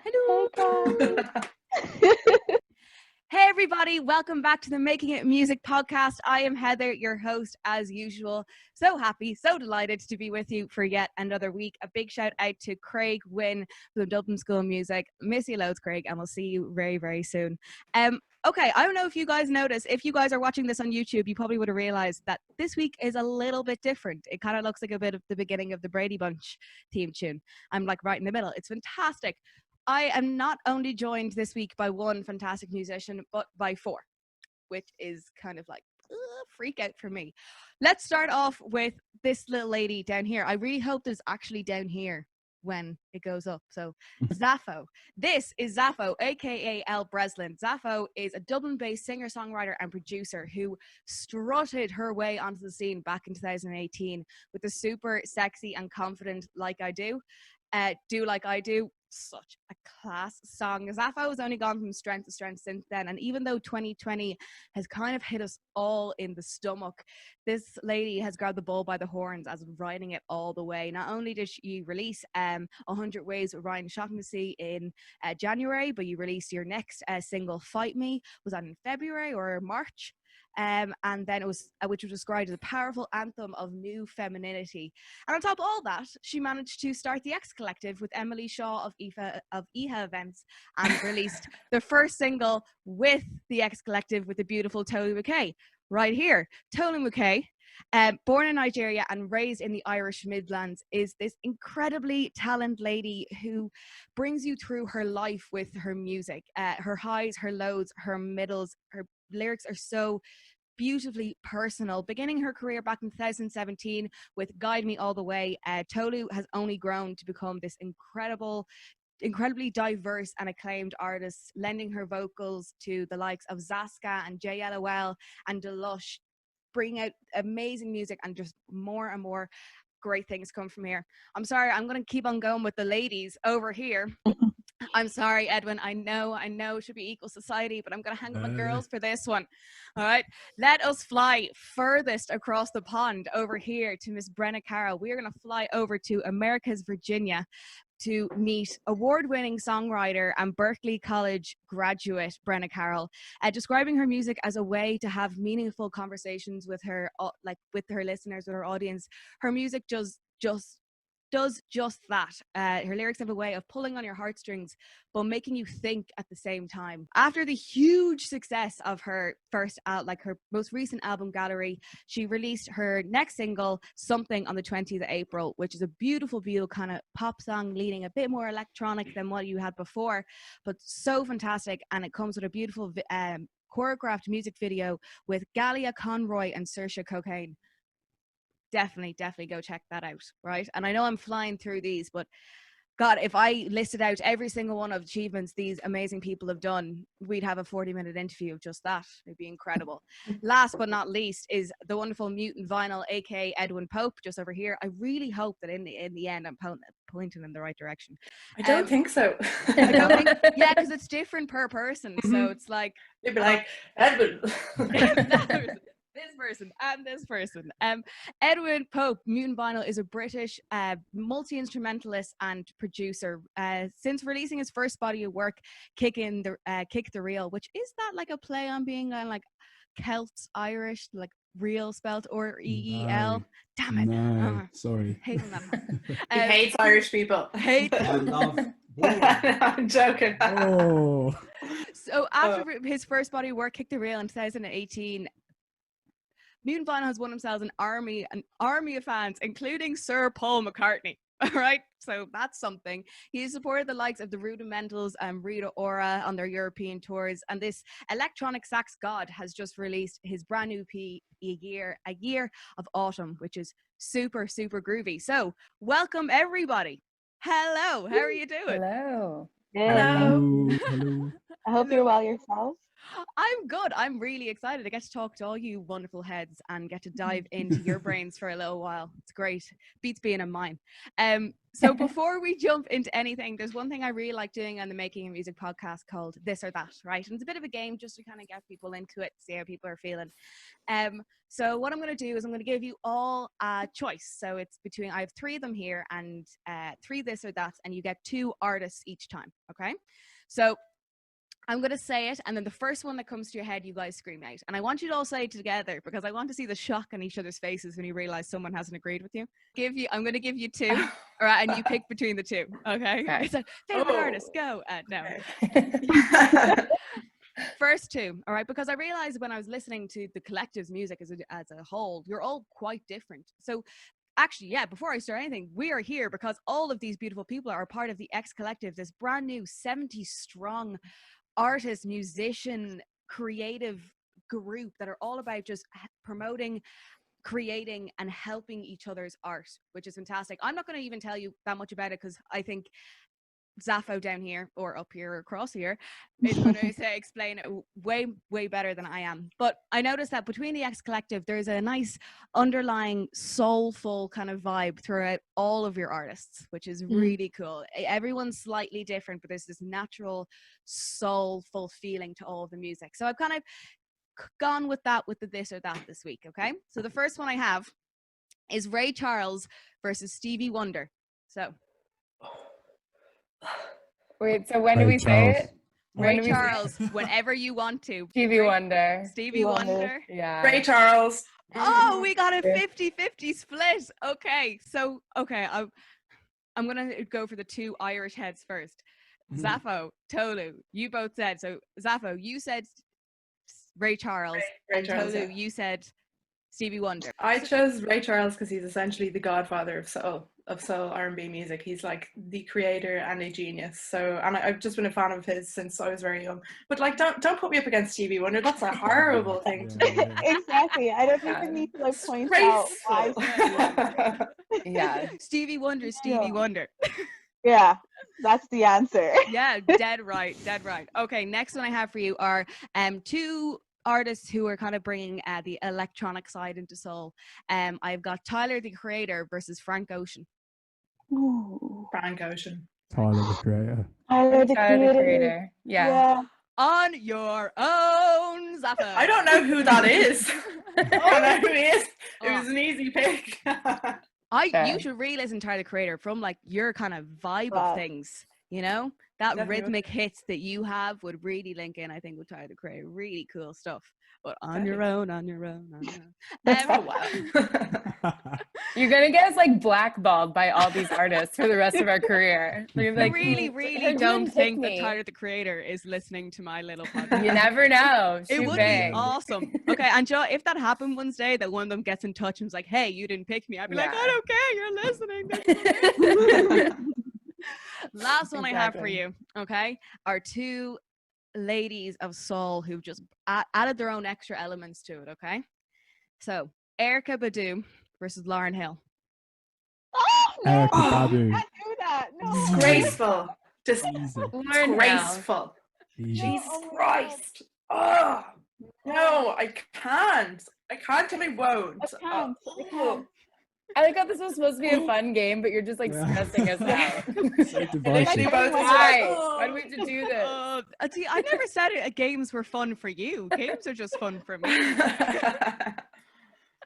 Hello. Hey guys. Hey everybody, welcome back to the Making It Music podcast. I am Heather, your host as usual. So happy, so delighted to be with you for yet another week. A big shout out to Craig Wynn from Dublin School of Music. Miss you loads, Craig, and we'll see you very, very soon. Okay, I don't know if you guys noticed, if you guys are watching this on YouTube, you probably would have realized that this week is a little bit different. It kind of looks like a bit of the beginning of the Brady Bunch theme tune. I'm like right in the middle. It's fantastic. I am not only joined this week by one fantastic musician, but by four, which is kind of like a freak out for me. Let's start off with this little lady down here. I really hope it's actually down here when it goes up. So ZAPHO. This is ZAPHO, a.k.a. Elle Breslin. ZAPHO is a Dublin-based singer-songwriter and producer who strutted her way onto the scene back in 2018 with the super sexy and confident Like I Do. Do Like I Do. Such a class song. ZAPHO has only gone from strength to strength since then, and even though 2020 has kind of hit us all in the stomach, this lady has grabbed the bull by the horns as riding it all the way. Not only did she release 100 Ways with Ryan Shaughnessy in January, but you released your next single, Fight Me. Was that in February or March? And then it was, which was described as a powerful anthem of new femininity. And on top of all that, she managed to start the X Collective with Emily Shaw of IHA events and released the first single with the X Collective with the beautiful Tolü Makay. Right here, Tolü Makay, born in Nigeria and raised in the Irish Midlands, is this incredibly talented lady who brings you through her life with her music, her highs, her lows, her middles. Her lyrics are so beautifully personal. Beginning her career back in 2017 with Guide Me All the Way, Tolü has only grown to become this incredibly diverse and acclaimed artist, lending her vocals to the likes of Zaska and JLOL and Delush, bring out amazing music, and just more and more great things come from here. I'm sorry, I'm going to keep on going with the ladies over here. I'm sorry, Edwin. I know it should be equal society, but I'm going to hang with my girls for this one. All right. Let us fly furthest across the pond over here to Miss Brenna Carroll. We are going to fly over to America's Virginia to meet award-winning songwriter and Berklee College graduate Brenna Carroll, describing her music as a way to have meaningful conversations with her, with her listeners, with her audience. Her music does just that. Her lyrics have a way of pulling on your heartstrings, but making you think at the same time. After the huge success of her her most recent album, Gallery, she released her next single, Something, on the 20th of April, which is a beautiful kind of pop song, leaning a bit more electronic than what you had before, but so fantastic. And it comes with a beautiful choreographed music video with Galia Conroy and Saoirse Cocaine. Definitely go check that out, right? And I know I'm flying through these, but God, if I listed out every single one of achievements these amazing people have done, we'd have a 40-minute interview of just that. It'd be incredible. Last but not least is the wonderful Mutant Vinyl, a.k.a. Edwin Pope, just over here. I really hope that in the end I'm pointing in the right direction. I don't think so. I don't think, yeah, because it's different per person. So it's like, you'd be like, Edwin. This person and this person. Edwin Pope, Mutant Vinyl, is a British multi-instrumentalist and producer. Since releasing his first body of work, Kick the Reel, which is that like a play on being like Celts Irish, like real spelt or EEL. No, Damn it. no, sorry. Hating that. He hates Irish people. Hate I love. I'm joking. Oh. So after his first body of work, Kick the Reel, in 2018, Mutant Vinyl has won themselves an army of fans, including Sir Paul McCartney. All right, so that's something. He supported the likes of the Rudimentals and Rita Ora on their European tours, and this electronic sax god has just released his brand new EP, A Year of Autumn, which is super, super groovy. So welcome everybody. Hello, how are you doing? Hello. Hello. Hello. I hope you're well yourself. I'm good. I'm really excited. I get to talk to all you wonderful heads and get to dive into your brains for a little while. It's great. Beats being in mine. So before we jump into anything, there's one thing I really like doing on the Making a Music podcast called This or That, right? And it's a bit of a game just to kind of get people into it, see how people are feeling. So what I'm going to do is I'm going to give you all a choice. So it's between, I have 3 of them here and 3 this or that, and you get 2 artists each time. Okay. So I'm going to say it, and then the first one that comes to your head, you guys scream out. And I want you to all say it together because I want to see the shock on each other's faces when you realize someone hasn't agreed with you. I'm going to give you 2, all right, and you pick between the 2, okay? It's like, favorite artist, go. No. Okay. First 2, all right, because I realized when I was listening to the collective's music as a whole, you're all quite different. So actually, yeah, before I start anything, we are here because all of these beautiful people are part of the X Collective, this brand new 70-strong artist, musician, creative group that are all about just promoting, creating, and helping each other's art, which is fantastic. I'm not going to even tell you that much about it because I think ZAPHO down here or up here or across here is going to explain it way better than I am. But I noticed that between the X Collective, there's a nice underlying soulful kind of vibe throughout all of your artists, which is really cool. Everyone's slightly different, but there's this natural soulful feeling to all of the music. So I've kind of gone with that with the this or that this week. Okay, so the first one I have is Ray Charles versus Stevie Wonder. So wait, so when do Ray we say Charles. it? Ray Charles, whenever you want to. Stevie Wonder. Stevie Wonder. Yeah. Ray Charles. Oh, we got a 50-50 split. Okay, so I'm gonna go for the 2 Irish heads first. ZAPHO, Tolü, you both said, so ZAPHO, you said Ray Charles, Ray and Charles, Tolü, yeah. you said Stevie Wonder. I chose Ray Charles because he's essentially the godfather of soul R&B music. He's like the creator and a genius. So, and I've just been a fan of his since I was very young. But like, don't put me up against Stevie Wonder. That's a horrible thing to do. Exactly. I don't think we need to like point out why Stevie Wonder. Yeah. Stevie Wonder, Stevie Wonder. Yeah, that's the answer. Yeah, dead right. Okay, next one I have for you are 2 artists who are kind of bringing the electronic side into soul. I've got Tyler the Creator versus Frank Ocean. Ooh. Frank Ocean. Tyler the Creator. Tyler the Tyler, the Creator. Creator. Yeah. On your own, ZAPHO. I don't know who that is. I don't know who he is. It was an easy pick. You should re-listen to Tyler the Creator from like your kind of vibe of things, you know? That Definitely. rhythmic hits that you have would really link in, I think, with Tyler the Creator. Really cool stuff. But on your own. Oh, wow. You're going to get us like blackballed by all these artists for the rest of our career. I Like, really don't think that Tyler the Creator is listening to my little podcast. You never know. It would be awesome. Okay, and Joe, if that happened one day that one of them gets in touch and is like, hey, you didn't pick me, I'd be like, I don't care, you're listening. Last one I have for you, okay, are 2 ladies of soul who've just added their own extra elements to it, okay? So, Erykah Badu versus Lauryn Hill. Oh, no. Erykah I Badu. can't do that. No. Disgraceful. Just Easy. disgraceful. Easy. Jesus Oh my Christ. Oh, no, I can't and I won't. I can't. I like how this was supposed to be a fun game, but you're just like stressing us out. So Literally divisive. both Why do we have to do this? See, I never said games were fun for you. Games are just fun for me.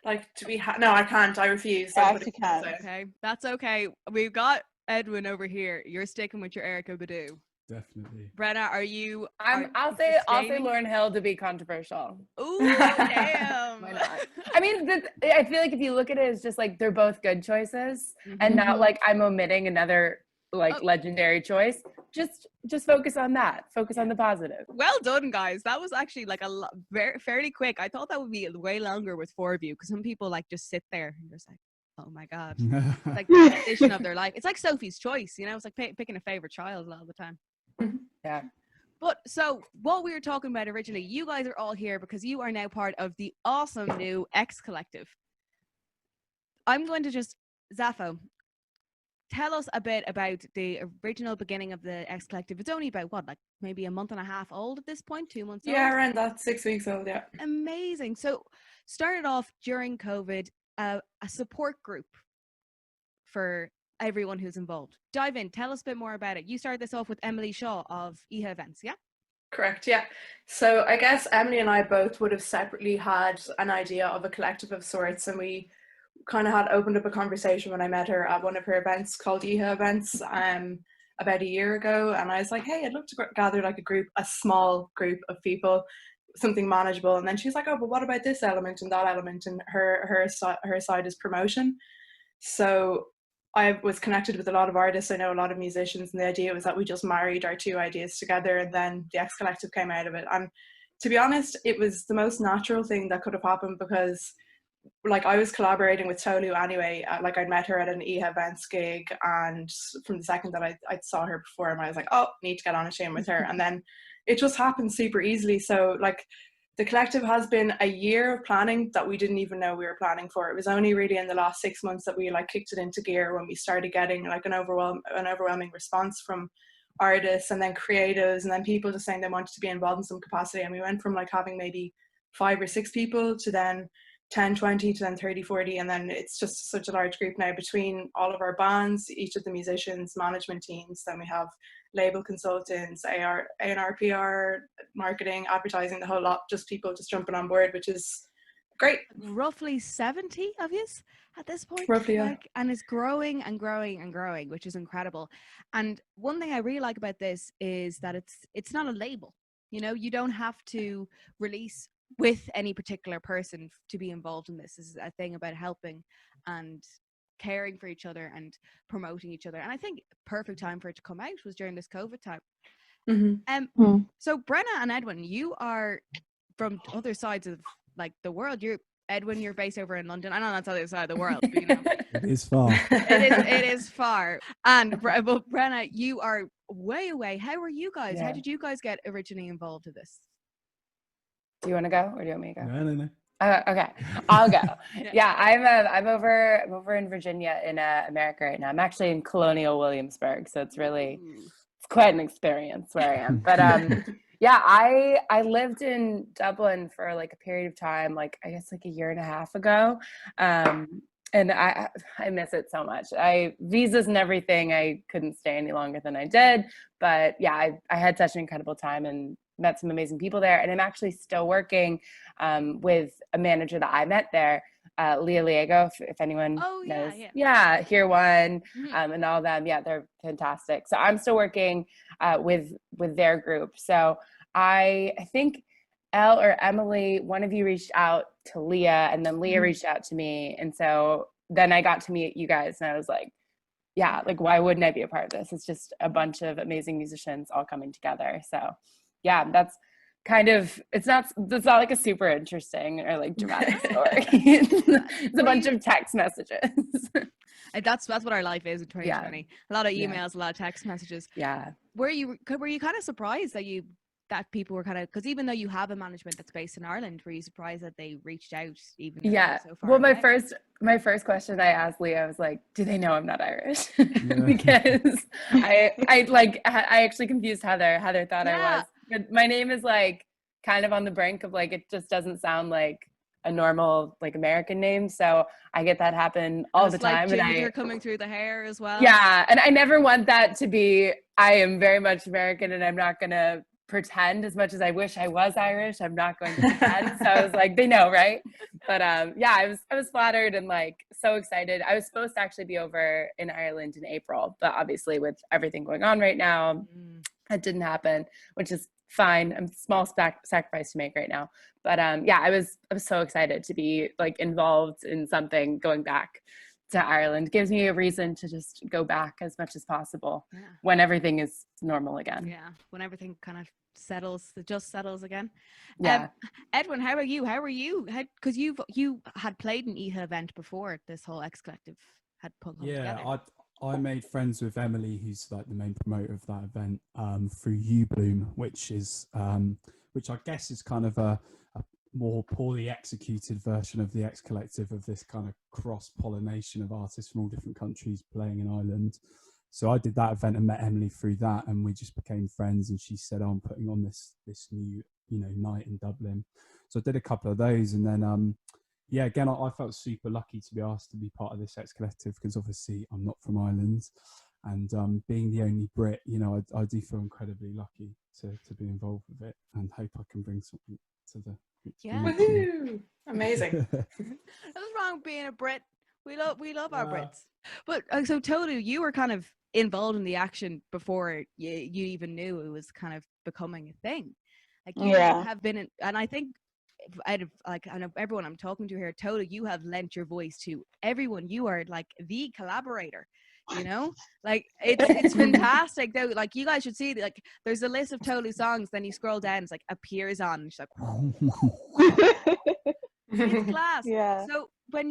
Like to be no, I can't. I refuse. I I'm actually putting it can't. aside. Okay, that's okay. We've got Edwin over here. You're sticking with your Erykah Badu. Definitely. Brenna, are you? I'll say Lauryn Hill to be controversial. Ooh, damn. Why not? I mean, I feel like if you look at it, it's just like they're both good choices, and not like I'm omitting another like legendary choice. Just focus on that. Focus on the positive. Well done, guys. That was actually like fairly quick. I thought that would be way longer with 4 of you because some people like just sit there and just like, oh my god, it's like the decision of their life. It's like Sophie's Choice, you know. It's like picking a favorite child a lot of the time. Yeah. But so what we were talking about originally, you guys are all here because you are now part of the awesome new X Collective. I'm going to just, ZAPHO, tell us a bit about the original beginning of the X Collective. It's only about what, like maybe a month and a half old at this point, 2 months old? Yeah, around that, 6 weeks old, yeah. Amazing. So started off during COVID, a support group for everyone who's involved. Dive in, tell us a bit more about it. You started this off with Emily Shaw of a.k.a. Events, yeah? Correct, yeah. So I guess Emily and I both would have separately had an idea of a collective of sorts, and we kind of had opened up a conversation when I met her at one of her events called a.k.a. Events about a year ago, and I was like, hey, I'd love to gather like a small group of people, something manageable. And then she's like, oh, but what about this element and that element? And her side is promotion. So I was connected with a lot of artists. I know a lot of musicians, and the idea was that we just married our two ideas together, and then the X Collective came out of it. And to be honest, it was the most natural thing that could have happened, because like I was collaborating with Tolü anyway. Like I'd met her at an a.k.a. Events gig, and from the second that I saw her perform, I was like, oh, need to get on a tune with her. And then it just happened super easily. So like the collective has been a year of planning that we didn't even know we were planning for. It was only really in the last 6 months that we like kicked it into gear, when we started getting like an overwhelming response from artists and then creatives, and then people just saying they wanted to be involved in some capacity. And we went from like having maybe 5 or 6 people to then 10, 20 to then 30, 40. And then it's just such a large group now between all of our bands, each of the musicians, management teams. Then we have label consultants, A&R, PR, marketing, advertising, the whole lot, just people just jumping on board, which is great. Roughly 70 of you at this point. Roughly, yeah. And it's growing and growing and growing, which is incredible. And one thing I really like about this is that it's not a label. You know, you don't have to release with any particular person to be involved in this. This is a thing about helping and caring for each other and promoting each other. And I think perfect time for it to come out was during this COVID time. Mm-hmm. So Brenna and Edwin, you are from other sides of like the world. Edwin, you're based over in London. I know that's the other side of the world, but you know. It is far. It is far. And but Brenna, you are way away. How are you guys? Yeah. How did you guys get originally involved in this? Do you want to go or do you want me to go? No. Okay, I'll go. Yeah, I'm over in Virginia in America right now. I'm actually in Colonial Williamsburg, so it's quite an experience where I am. But yeah, I lived in Dublin for like a period of time, like I guess like a year and a half ago. And I miss it so much. Visas and everything, I couldn't stay any longer than I did. But yeah, I had such an incredible time and met some amazing people there. And I'm actually still working with a manager that I met there, Leah Liego, if anyone knows. Yeah, Here One, and all them. Yeah, they're fantastic. So I'm still working with their group. So I think Elle or Emily, one of you reached out to Leah, and then Leah reached out to me. And so then I got to meet you guys, and I was like, yeah, like why wouldn't I be a part of this? It's just a bunch of amazing musicians all coming together. So yeah, that's kind of, it's not like a super interesting or like dramatic story. It's a bunch of text messages. That's what our life is in 2020. Yeah. A lot of emails, a lot of text messages. Yeah. Were you kind of surprised that people were kind of, because even though you have a management that's based in Ireland, were you surprised that they reached out even so far? Well, my first question I asked Leah, I was like, do they know I'm not Irish? Because I actually confused Heather thought I was, but my name is like kind of on the brink of like, it just doesn't sound like a normal like American name, so I get that happen all the time. And you're coming through the hair as well. Yeah, and I never want that to be, I am very much American and I'm not gonna pretend. As much as I wish I was Irish, I'm not going to pretend. So I was like, they know, right? But yeah, I was flattered and like so excited. I was supposed to actually be over in Ireland in April, but obviously with everything going on right now, that didn't happen, which is fine. I'm small sacrifice to make right now. But yeah, I was so excited to be like involved in something going back to Ireland. It gives me a reason to just go back as much as possible when everything is normal again. Yeah, when everything kind of settles again. Yeah. Edwin, how are you? Because you had played an a.k.a. event before this whole X Collective had put together. Yeah, I made friends with Emily, who's like the main promoter of that event, through U Bloom, which I guess is kind of a more poorly executed version of the X Collective, of this kind of cross-pollination of artists from all different countries playing in Ireland. So I did that event and met Emily through that, and we just became friends. And she said, "Oh, I'm putting on this new, night in Dublin." So I did a couple of those, and then yeah, again, I felt super lucky to be asked to be part of this X Collective, because obviously I'm not from Ireland, and being the only Brit, I do feel incredibly lucky to be involved with it, and hope I can bring something to the Woohoo! Amazing. Nothing wrong with being a Brit. We love our Brits. But so Tolü, you were kind of involved in the action before you even knew it was kind of becoming a thing. Like you have been in, and I think out of I know everyone I'm talking to here, Tolü, you have lent your voice to everyone. You are like the collaborator. Like it's fantastic though. Like you guys should see, like there's a list of Tolü songs, then you scroll down, it's like appears on, and she's like it's class. Yeah. So when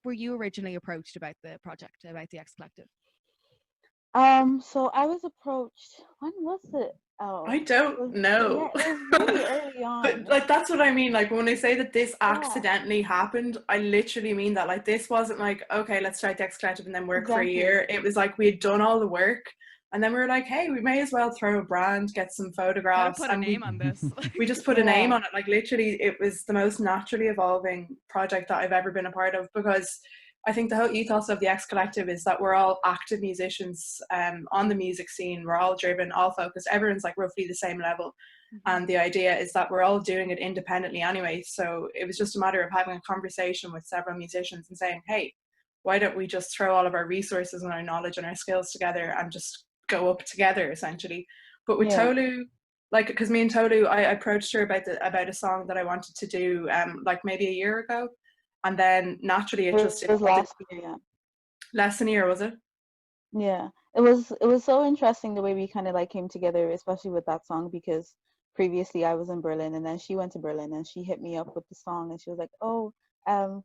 were you originally approached about the project, about the X Collective? So I was approached, when was it? I don't know. Yeah, it was really early on. But like that's what I mean. Like when I say that this accidentally happened, I literally mean that. Like this wasn't like, okay, let's start the X Collective and then work for a year. It was like we had done all the work, and then we were like, hey, we may as well throw a brand, get some photographs, put a name on this. We just put a name on it. Like literally, it was the most naturally evolving project that I've ever been a part of, because I think the whole ethos of the X Collective is that we're all active musicians on the music scene. We're all driven, all focused. Everyone's like roughly the same level. And the idea is that we're all doing it independently anyway. So it was just a matter of having a conversation with several musicians and saying, hey, why don't we just throw all of our resources and our knowledge and our skills together and just go up together, essentially. But with Tolü, like, because me and Tolü, I approached her about a song that I wanted to do like maybe a year ago. And then naturally it was last year, less than a year, was it? Yeah, it was so interesting the way we kind of like came together, especially with that song, because previously I was in Berlin, and then she went to Berlin, and she hit me up with the song, and she was like, oh,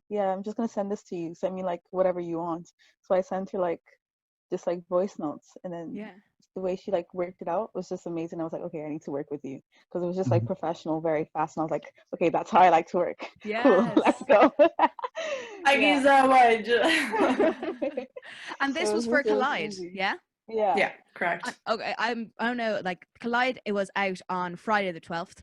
yeah, I'm just gonna send this to you, send me like whatever you want. So I sent her like just like voice notes, and then the way she like worked it out was just amazing. I was like, okay, I need to work with you, because it was just like professional, very fast, and I was like, okay, that's how I like to work. Cool, let's go. Thank you so much. And this was for Collide, yeah, correct. Okay, I don't know, like Collide, it was out on Friday the 12th.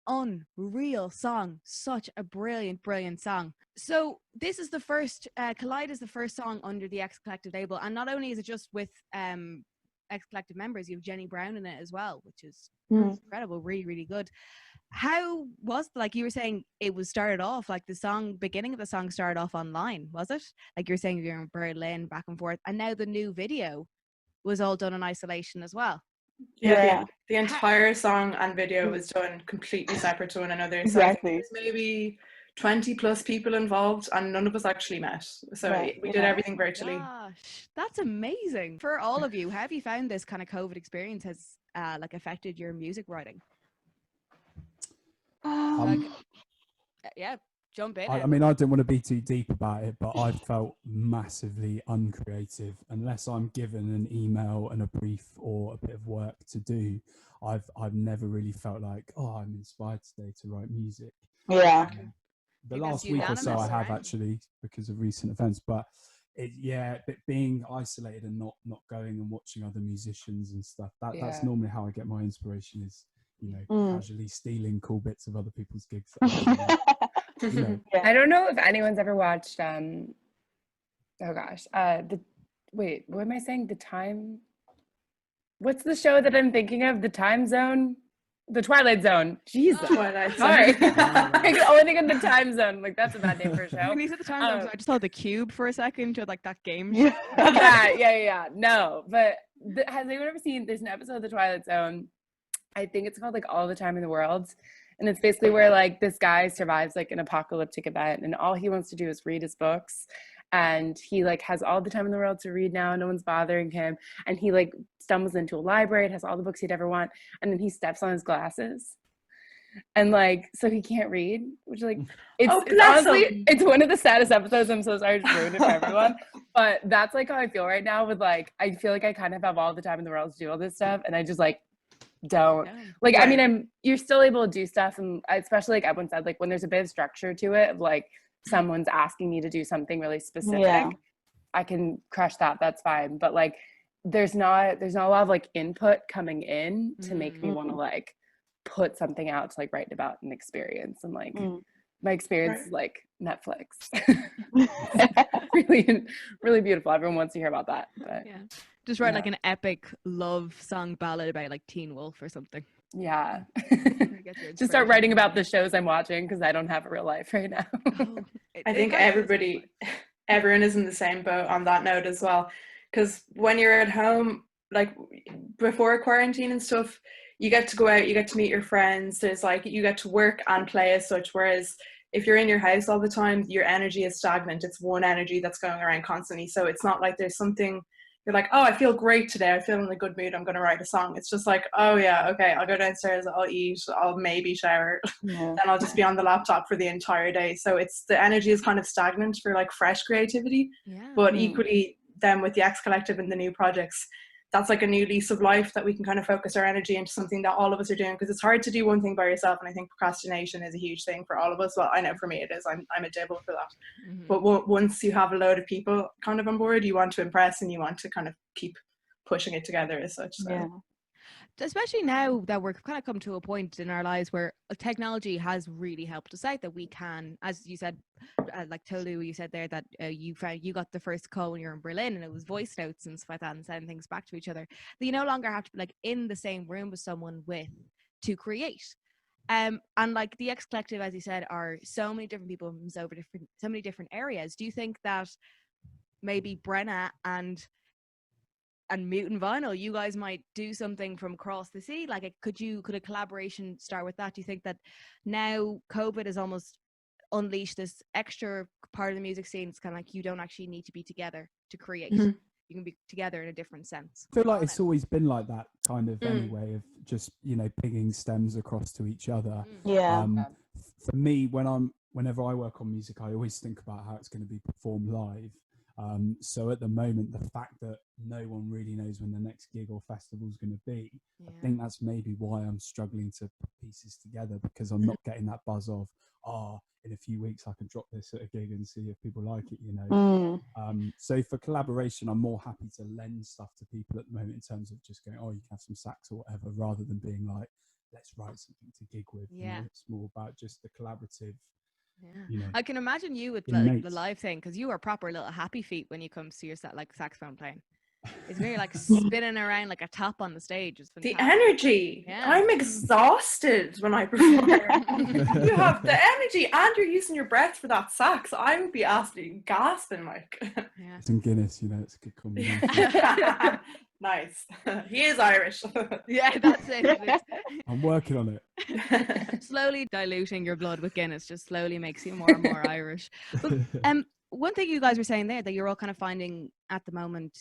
Unreal song, such a brilliant song. So this is the first Collide is the first song under the X Collective label, and not only is it just with X Collective members, you have Jenny Brown in it as well, which is incredible, really good. How was, like you were saying, it was started off like beginning of the song started off online, was it? Like you were saying, you're in Berlin, back and forth, and now the new video was all done in isolation as well. Yeah. The entire song and video was done completely separate to one another. Exactly. So there's maybe 20 plus people involved, and none of us actually met. So we did everything virtually. Gosh, that's amazing. For all of you, how have you found this kind of COVID experience has like affected your music writing? Jump in. I mean, I don't want to be too deep about it, but I've felt massively uncreative unless I'm given an email and a brief or a bit of work to do. I've never really felt like, oh, I'm inspired today to write music. Yeah. The last week or so I have actually, because of recent events, but being isolated and not going and watching other musicians and stuff, that's normally how I get my inspiration, is casually stealing cool bits of other people's gigs. I don't know if anyone's ever watched what am I saying? What's the show that I'm thinking of? The Twilight Zone. Jesus. Twilight Zone. Sorry. I can only think of the Time Zone. Like, that's a bad name for a show. When you said the Time Zone, I just thought The Cube for a second, to like that game. Yeah. No, but has anyone ever seen, there's an episode of the Twilight Zone, I think it's called like All the Time in the World, and it's basically where like this guy survives like an apocalyptic event, and all he wants to do is read his books, and he like has all the time in the world to read now, no one's bothering him, and he like stumbles into a library, it has all the books he'd ever want, and then he steps on his glasses, and like so he can't read, which like it's honestly it's one of the saddest episodes. I'm so sorry to ruin it for everyone, but that's like how I feel right now with like, I feel like I kind of have all the time in the world to do all this stuff, and I just like don't. Like, I mean, you're still able to do stuff, and especially like Edwin said, like when there's a bit of structure to it, of like someone's asking me to do something really specific, I can crush that. That's fine. But like, there's not a lot of like input coming in to make me want to like put something out to like write about an experience. And like my experience is like Netflix. really, really beautiful. Everyone wants to hear about that. But just write like an epic love song ballad about like Teen Wolf or something. Yeah. Just start writing about the shows I'm watching, because I don't have a real life right now. I think everyone is in the same boat on that note as well, because when you're at home, like before quarantine and stuff, you get to go out, you get to meet your friends, there's like, you get to work and play as such, whereas if you're in your house all the time, your energy is stagnant. It's one energy that's going around constantly. So it's not like there's something you're like, oh, I feel great today, I feel in a good mood, I'm going to write a song. It's just like, oh yeah, okay, I'll go downstairs, I'll eat, I'll maybe shower, then I'll just be on the laptop for the entire day. So it's, the energy is kind of stagnant for like fresh creativity. But equally then with the X Collective and the new projects, that's like a new lease of life that we can kind of focus our energy into something that all of us are doing, because it's hard to do one thing by yourself, and I think procrastination is a huge thing for all of us. Well, I know for me it is. I'm a devil for that. But once you have a load of people kind of on board, you want to impress and you want to kind of keep pushing it together as such. So. Especially now that we're kind of come to a point in our lives where technology has really helped us out, that we can, as you said, like Tolü, you said there that you got the first call when you were in Berlin, and it was voice notes and stuff like that, and sending things back to each other, that you no longer have to be like in the same room with someone to create. And like the X Collective, as you said, are so many different people from so many different areas. Do you think that maybe Brenna and Mutant Vinyl, you guys might do something from across the sea? Like, could a collaboration start with that? Do you think that now COVID has almost unleashed this extra part of the music scene? It's kind of like you don't actually need to be together to create. You can be together in a different sense. I feel like it's always been like that kind of anyway, of just, you know, pinging stems across to each other. For me, whenever I work on music, I always think about how it's going to be performed live. So at the moment, the fact that no one really knows when the next gig or festival is going to be, I think that's maybe why I'm struggling to put pieces together, because I'm not getting that buzz of, in a few weeks I can drop this at a gig and see if people like it, you know. So for collaboration, I'm more happy to lend stuff to people at the moment, in terms of just going, oh, you can have some sax or whatever, rather than being like, let's write something to gig with. You know? It's more about just the collaborative. You know, I can imagine you with like the live thing, because you are proper little happy feet when you come to your set, like saxophone playing. It's really like spinning around like a top on the stage. It's fantastic. The energy. I'm exhausted when I perform. You have the energy and you're using your breath for that sax. I would be absolutely gasping like. Some Guinness, you know, it's a good combination. Nice. He is Irish. That's it. I'm working on it. Slowly diluting your blood with Guinness just slowly makes you more and more Irish. But, one thing you guys were saying there, that you're all kind of finding at the moment,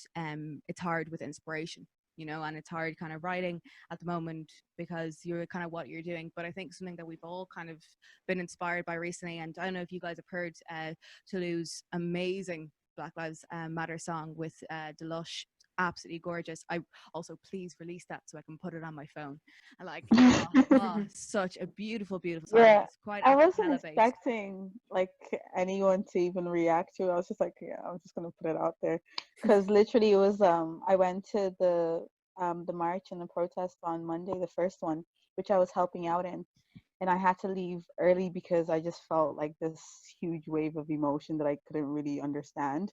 it's hard with inspiration, you know, and it's hard kind of writing at the moment because you're kind of what you're doing. But I think something that we've all kind of been inspired by recently, and I don't know if you guys have heard Tolü's amazing Black Lives Matter song with Delush. Absolutely gorgeous. I also, please release that so I can put it on my phone. I like such a beautiful song. Yeah, it's quite I wasn't expecting like anyone to even react to it. I was just like, I'm just gonna put it out there, because literally it was I went to the march and the protest on Monday, the first one, which I was helping out in, and I had to leave early because I just felt like this huge wave of emotion that I couldn't really understand.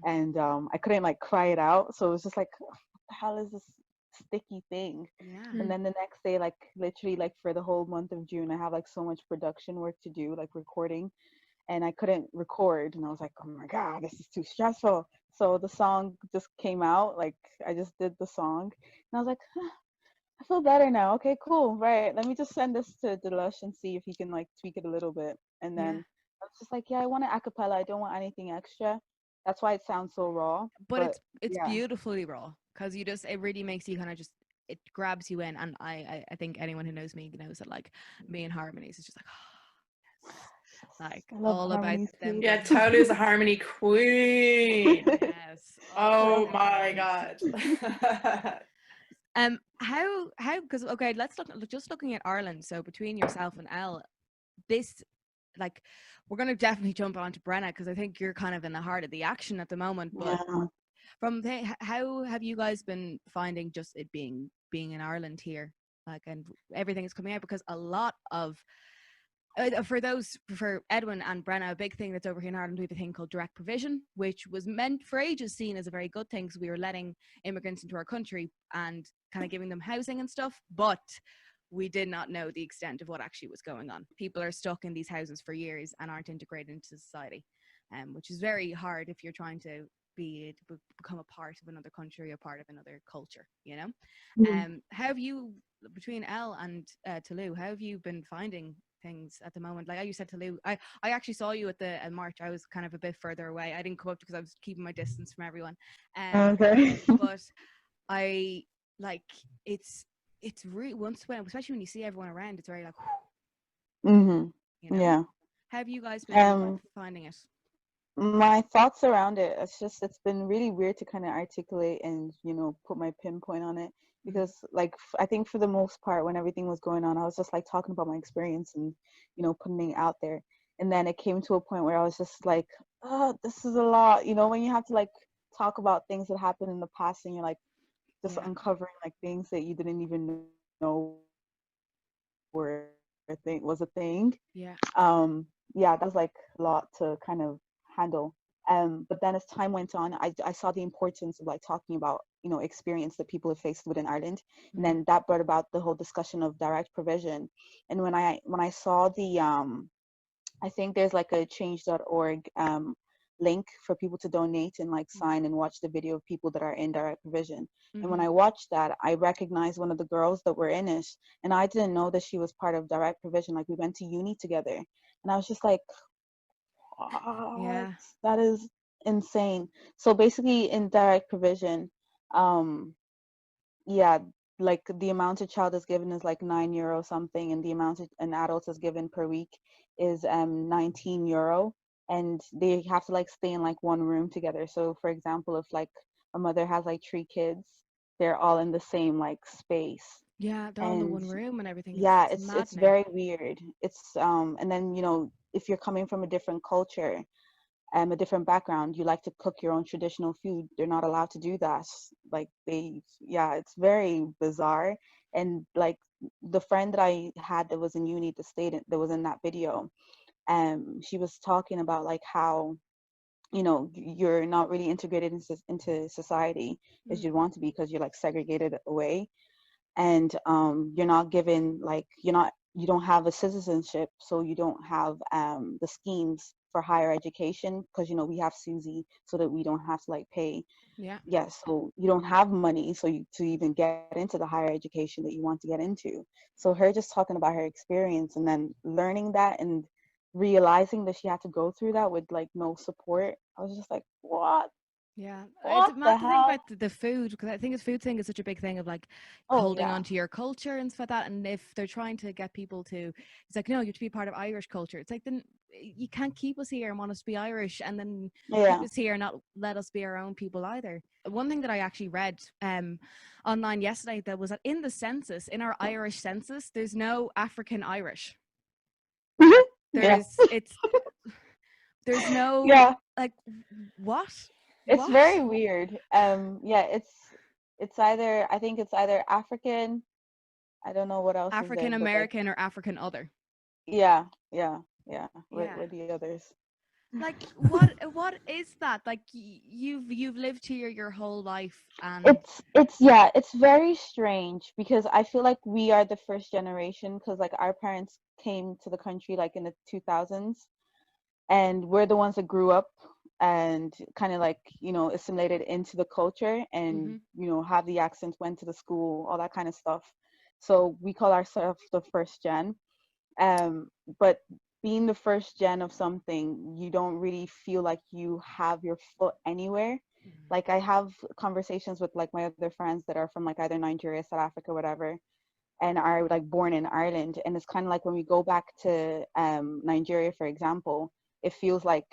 And I couldn't like cry it out. So it was just like, what the hell is this sticky thing? And then the next day, like literally like for the whole month of June, I have like so much production work to do, like recording, and I couldn't record. And I was like, oh my God, this is too stressful. So the song just came out, like I just did the song, and I was like, I feel better now. Okay, cool. Right. Let me just send this to Delush and see if he can like tweak it a little bit. And then I was just like, I want it a cappella. I don't want anything extra. That's why it sounds so raw. But it's beautifully raw, because it really makes you kind of just, it grabs you in. And I think anyone who knows me knows that like me and harmonies is just like, all about them. Yeah, Tolü's a harmony queen. Yes. Oh my God. How because okay, let's look just looking at Ireland. So between yourself and Elle, this like we're gonna definitely jump on to Brenna because I think you're kind of in the heart of the action at the moment. But Yeah. from how have you guys been finding just it being in Ireland here, like, and everything is coming out because a lot of for Edwin and Brenna, a big thing that's over here in Ireland, we have a thing called direct provision, which was meant for ages seen as a very good thing because we were letting immigrants into our country and kind of giving them housing and stuff, but we did not know the extent of what actually was going on. People are stuck in these houses for years and aren't integrated into society, which is very hard if you're trying to become a part of another country, a part of another culture, you know. Mhm. How have you, between Elle and Tolü, how have you been finding things at the moment? Like you said, Tolü, I actually saw you at the march. I was kind of a bit further away. I didn't come up because I was keeping my distance from everyone. Okay. But I like it's really especially when you see everyone around, it's very like, Mhm. you know. Yeah. How have you guys been Um, finding it? my thoughts around it, it's been really weird to kind of articulate and, put my pinpoint on it because like I think for the most part when everything was going on, I was just like talking about my experience and, putting it out there. And then it came to a point where I was just like, oh, this is a lot, when you have to like talk about things that happened in the past and you're like just Yeah, uncovering like things that you didn't even know were was a thing. yeah. Yeah, that was like a lot to kind of handle. But then as time went on, I saw the importance of like talking about, experience that people have faced within Ireland. And then that brought about the whole discussion of direct provision. And when I saw the I think there's like a change.org link for people to donate and like sign and watch the video of people that are in direct provision. And when I watched that, I recognized one of the girls that were in it. And I didn't know that she was part of direct provision. Like we went to uni together. And I was just like, what? Yeah. That is insane. So basically in direct provision, um, yeah, like the amount a child is given is like €9 something, and the amount an adult is given per week is €19, and they have to like stay in like one room together. So for example, if like a mother has like 3 kids, they're all in the same like space. Yeah, they're all in the And one room and everything. yeah, It's it's maddening. very weird. It's and then if you're coming from a different culture, a different background, you like to cook your own traditional food, they're not allowed to do that. Like yeah, it's very bizarre. And like the friend that I had that was in uni at the state that was in that video, she was talking about like how you're not really integrated into society as you'd want to be because you're like segregated away, and you're not given like you don't have a citizenship, so you don't have the schemes for higher education because we have Susie so that we don't have to like pay. Yeah. Yes, so you don't have money to even get into the higher education that you want to get into. So her just talking about her experience and then learning that and realizing that she had to go through that with like no support, I was just like, Yeah, it's what the mad to think hell? about the food because I think this food thing is such a big thing of like Oh holding yeah. on to your culture and stuff like that. And if they're trying to get people to, it's like, no, you have to be part of Irish culture. It's like, then you can't keep us here and want us to be Irish and then keep Yeah. us here and not let us be our own people either. One thing that I actually read online yesterday that was that in the census, in our Irish census, there's no African Irish. Like Yeah. there's no Yeah. like what It's what very weird. Yeah, it's either, I think it's either African, I don't know what else is there, African but like American or African other. yeah, yeah, yeah. Yeah. With the others. Like what is that? Like you've lived here your whole life and It's yeah, it's very strange because I feel like we are the first generation because like our parents came to the country like in the 2000s, and we're the ones that grew up and kind of like assimilated into the culture and mhm, have the accent, went to the school, all that kind of stuff. So we call ourselves the first gen. But being the first gen of something, you don't really feel like you have your foot anywhere. Like I have conversations with like my other friends that are from like either Nigeria, South Africa, whatever, and are like born in Ireland. And it's kind of like when we go back to Nigeria, for example, it feels like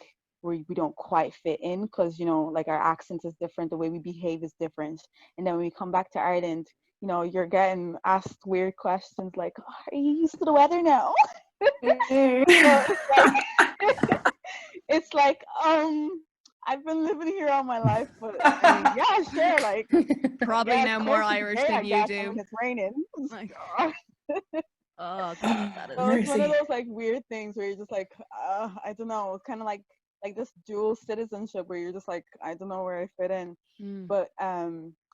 we don't quite fit in because like our accent is different, the way we behave is different. And then when we come back to Ireland, you know, you're getting asked weird questions like, "Oh, are you used to the weather now?" So it's like, I've been living here all my life, but I mean, yeah, sure, like, Probably yeah, know it's more crazy Irish today, I than you guess, do. when it's raining. Like, So oh God, that is. it's one of Mercy. those like weird things where you're just like, I don't know, kind of like this dual citizenship where you're just like, I don't know where I fit in. But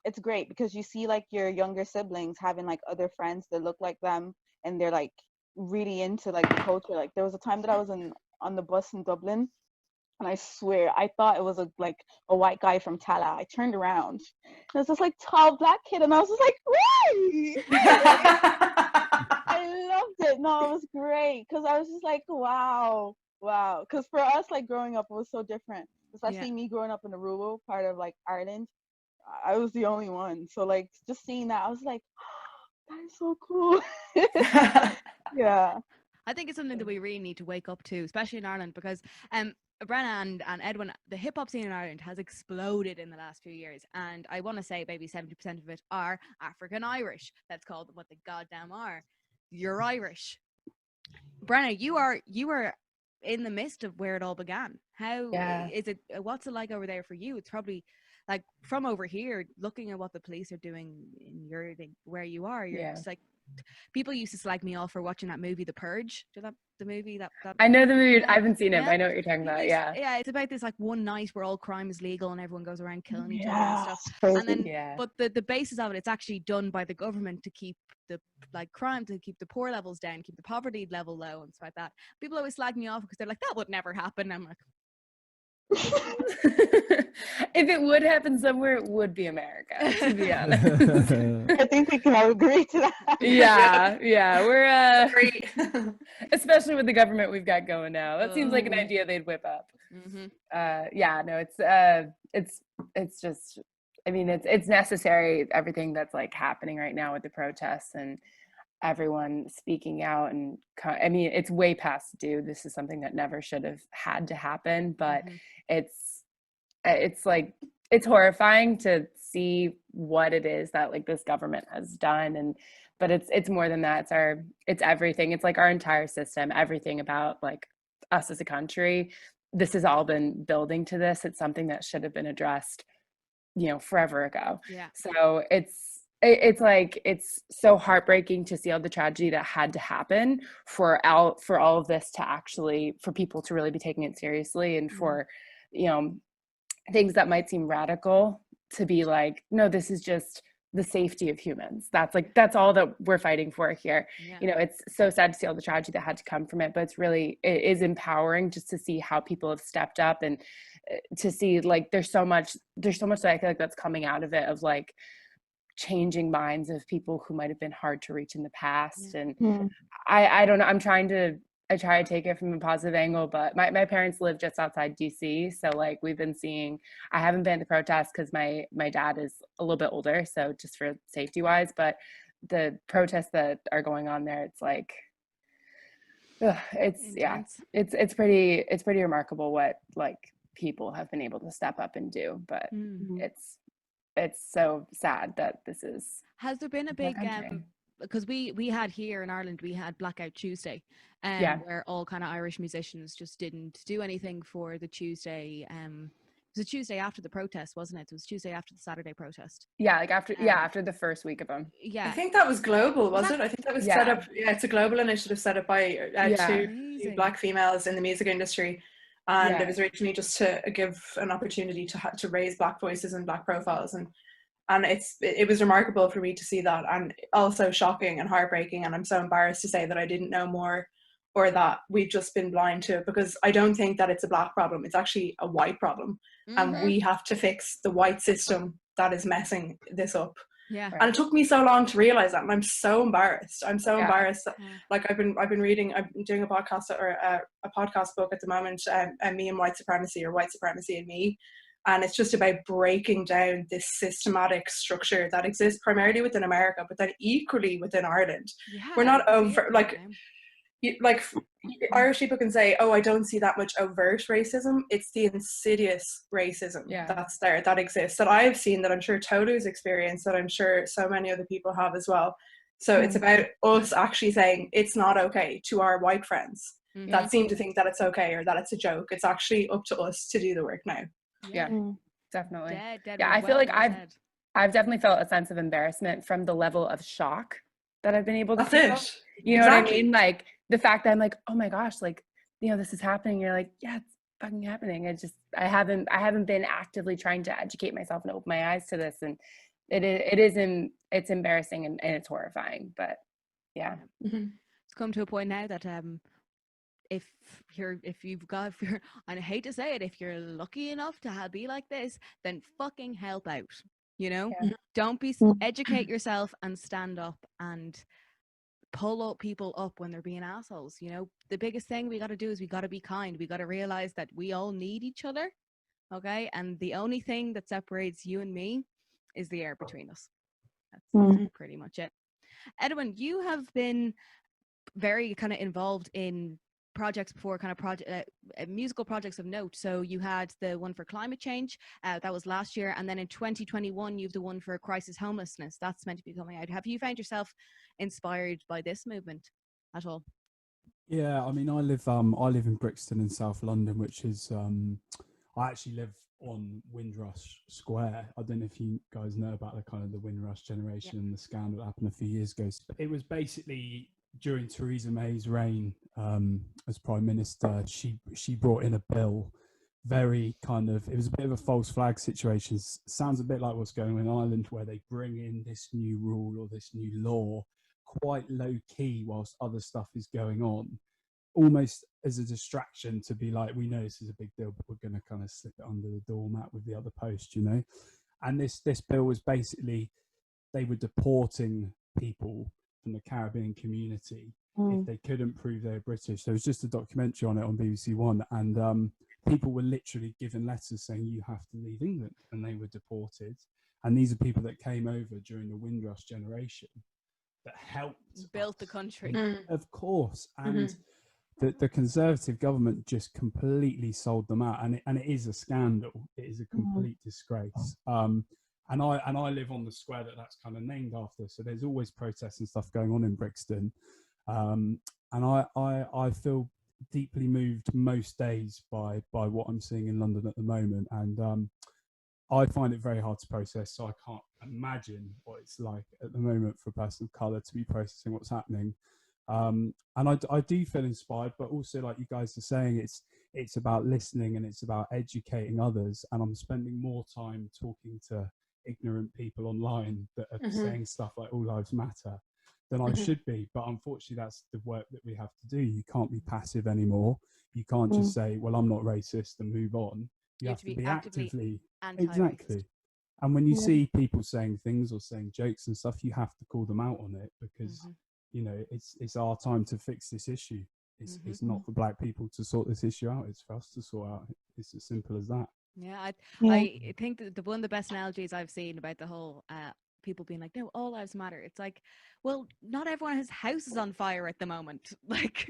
it's great because you see like your younger siblings having like other friends that look like them, and they're like really into like the culture. Like there was a time that I was on the bus in Dublin, and I swear I thought it was like a white guy from Tala. I turned around, and it was this like tall black kid, and I was just like, "Why?" I loved it. No, it was great because I was just like, wow. Because for us, like growing up, it was so different. Especially me growing up in the rural part of like Ireland, I was the only one. So like just seeing that, I was like, that is so cool. Yeah. I think it's something that we really need to wake up to, especially in Ireland, because Brenna and Edwin, the hip hop scene in Ireland has exploded in the last few years, and I want to say maybe 70% of it are African Irish. Let's call them what they goddamn are. You're Irish. Brenna, you are in the midst of where it all began. How is it? What's it like over there for you? It's probably like from over here, looking at what the police are doing in your where you are. You're just like, people used to slag me off for watching that movie, The Purge. Do that the movie that I know the movie. Yeah. I haven't seen it, Yeah. but I know what you're talking about. Yeah. Yeah, it's about this like one night where all crime is legal and everyone goes around killing each other and stuff. Crazy. And then, but the basis of it, it's actually done by the government to keep the like crime, to keep the poor levels down, keep the poverty level low and stuff like that. People always slag me off because they're like, that would never happen. I'm like, if it would happen somewhere, it would be America, to be honest. I think we can all agree to that. Yeah, we're especially with the government we've got going now. That seems like an idea they'd whip up. It's just, I mean, it's necessary, everything that's like happening right now with the protests and everyone speaking out. And I mean, it's way past due. This is something that never should have had to happen, but it's like, it's horrifying to see what it is that like this government has done. But it's more than that. It's everything. It's like our entire system, everything about like us as a country. This has all been building to this. It's something that should have been addressed, forever ago. So it's like, it's so heartbreaking to see all the tragedy that had to happen for all of this to actually, for people to really be taking it seriously, and for things that might seem radical to be like, no, this is just the safety of humans. That's all that we're fighting for here. It's so sad to see all the tragedy that had to come from it, but it is empowering just to see how people have stepped up, and to see like there's so much that I feel like that's coming out of it, of like changing minds of people who might have been hard to reach in the past. And I don't know, I try to take it from a positive angle, but my parents live just outside DC. So like we've been seeing, I haven't been to protests because my dad is a little bit older, so just for safety wise, but the protests that are going on there, it's like, it's pretty remarkable what like people have been able to step up and do. But it's so sad that this is. Has there been a big because we had here in Ireland, we had Blackout Tuesday, where all kind of Irish musicians just didn't do anything for the Tuesday. It was a Tuesday after the protest, wasn't it? It was Tuesday after the Saturday protest. Yeah, like after the first week of them. Yeah, I think that was global, was it? I think that was set up. Yeah, it's a global initiative set up by two Black females in the music industry, and it was originally just to give an opportunity to raise Black voices and Black profiles, and it was remarkable for me to see that, and also shocking and heartbreaking. And I'm so embarrassed to say that I didn't know more, or that we've just been blind to it, because I don't think that it's a Black problem. It's actually a white problem. And we have to fix the white system that is messing this up. Yeah. And it took me so long to realize that, and I'm so embarrassed. Embarrassed that, like I've been reading, I'm doing a podcast or a podcast book at the moment, Me and White Supremacy, or White Supremacy and Me. And it's just about breaking down this systematic structure that exists primarily within America, but then equally within Ireland. Yeah, we're not over, like Irish people can say, oh, I don't see that much overt racism. It's the insidious racism that's there, that exists, that I've seen, that I'm sure Tolu's experienced, that I'm sure so many other people have as well. So it's about us actually saying it's not okay to our white friends that seem to think that it's okay or that it's a joke. It's actually up to us to do the work now. Yeah, definitely. Dead I feel like I've definitely felt a sense of embarrassment from the level of shock that I've been able to feel. You know what I mean? Like the fact that I'm like, oh my gosh, like, you know, this is happening. You're like, yeah, it's fucking happening. I haven't been actively trying to educate myself and open my eyes to this. And it's embarrassing and it's horrifying, but yeah. It's come to a point now that if you're and I hate to say it, if you're lucky enough to be like this, then fucking help out, you know? Don't be, educate yourself and stand up and pull up people up when they're being assholes. You know, the biggest thing we got to do is we got to be kind. We got to realize that we all need each other, okay? And the only thing that separates you and me is the air between us. That's pretty much it. Edwin, you have been very kind of involved in projects before, kind of musical projects of note. So you had the one for climate change, that was last year, and then in 2021 you've the one for crisis homelessness that's meant to be coming out. Have you found yourself inspired by this movement at all? Yeah, I mean, I live in Brixton in South London, which is I actually live on Windrush Square. I don't know if you guys know about the kind of the Windrush generation and the scandal that happened a few years ago. It was basically during Theresa May's reign as Prime Minister. She brought in a bill, very kind of, it was a bit of a false flag situation. Sounds a bit like what's going on in Ireland, where they bring in this new rule or this new law quite low key whilst other stuff is going on, almost as a distraction to be like, we know this is a big deal, but we're going to kind of slip it under the doormat with the other post, you know. And this bill was basically, they were deporting people from the Caribbean community if they couldn't prove they were British. There was just a documentary on it on BBC One, and people were literally given letters saying you have to leave England, and they were deported. And these are people that came over during the Windrush generation that helped build the country. Of course. And the Conservative government just completely sold them out, and it is a scandal. It is a complete disgrace. And I live on the square that's kind of named after, so there's always protests and stuff going on in Brixton. And I feel deeply moved most days by what I'm seeing in London at the moment, and I find it very hard to process, so I can't imagine what it's like at the moment for a person of colour to be processing what's happening. And I do feel inspired, but also, like you guys are saying, it's about listening and it's about educating others. And I'm spending more time talking to ignorant people online that are saying stuff like all lives matter than I should be. But unfortunately, that's the work that we have to do. You can't be passive anymore. You can't just say, well, I'm not racist and move on. You have to be actively exactly. And when you see people saying things or saying jokes and stuff, you have to call them out on it, because you know, it's our time to fix this issue. It's not for black people to sort this issue out. It's for us to sort out. It's as simple as that. Yeah, I think that one of the best analogies I've seen about the whole people being like, no, all lives matter. It's like, well, not everyone's house is on fire at the moment. Like,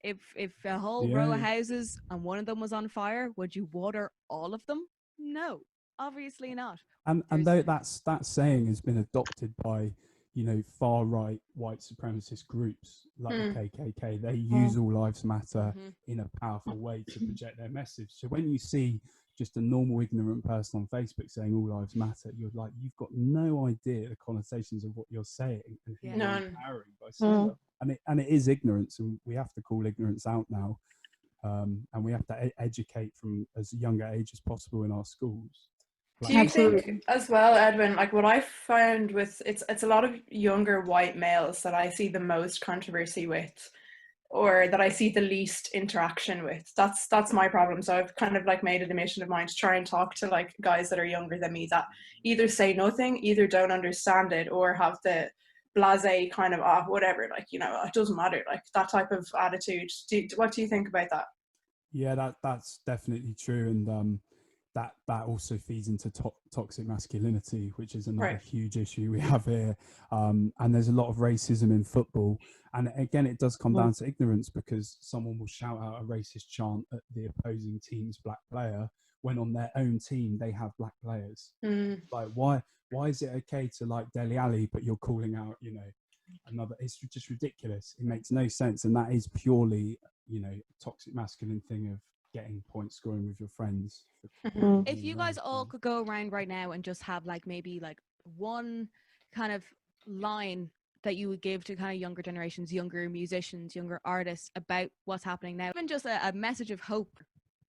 if a whole row of houses and one of them was on fire, would you water all of them? No, obviously not. And though that saying has been adopted by, you know, far right white supremacist groups like the KKK, they use all lives matter in a powerful way to project their message. So when you see just a normal ignorant person on Facebook saying all lives matter, you're like, you've got no idea the connotations of what you're saying and who you're empowering by saying that. And it is ignorance, and we have to call ignorance out now, and we have to educate from as young an age as possible in our schools. Do you think as well, Edwin, like what I found with it's a lot of younger white males that I see the most controversy with, or that I see the least interaction with? That's my problem. So I've kind of like made it a mission of mine to try and talk to like guys that are younger than me that either say nothing, either don't understand it, or have the blasé kind of whatever, like, you know, it doesn't matter, like that type of attitude. What do you think about that? Yeah, that's definitely true. And that also feeds into toxic masculinity, which is another Right. huge issue we have here. And there's a lot of racism in football. And again, it does come down to ignorance, because someone will shout out a racist chant at the opposing team's black player when on their own team they have black players. Like, why is it okay to like Dele Alli, but you're calling out, you know, another? It's just ridiculous. It makes no sense. And that is purely, you know, a toxic masculine thing of getting point scoring with your friends. If you guys all could go around right now and just have like maybe like one kind of line that you would give to kind of younger generations, younger musicians, younger artists about what's happening now, even just a message of hope.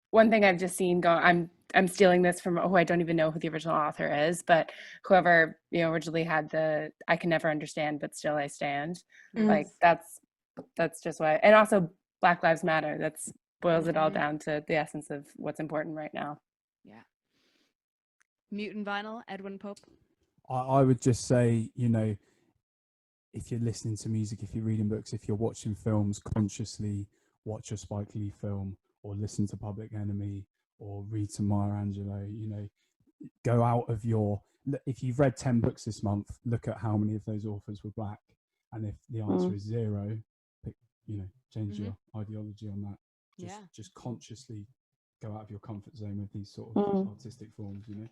One thing I've just seen I'm stealing this from, I don't even know who the original author is, but whoever, you know, originally had the I can never understand but still I stand. Like that's just why. And also Black Lives Matter. That's boils it all down to the essence of what's important right now. Yeah. Mutant Vinyl, Edwin Pope. I would just say, you know, if you're listening to music, if you're reading books, if you're watching films, consciously watch a Spike Lee film, or listen to Public Enemy, or read to Maya Angelou. You know, go out of your, if you've read 10 books this month, look at how many of those authors were black. And if the answer is 0, you know, change your ideology on that. Just consciously go out of your comfort zone with these sort of artistic forms, you know.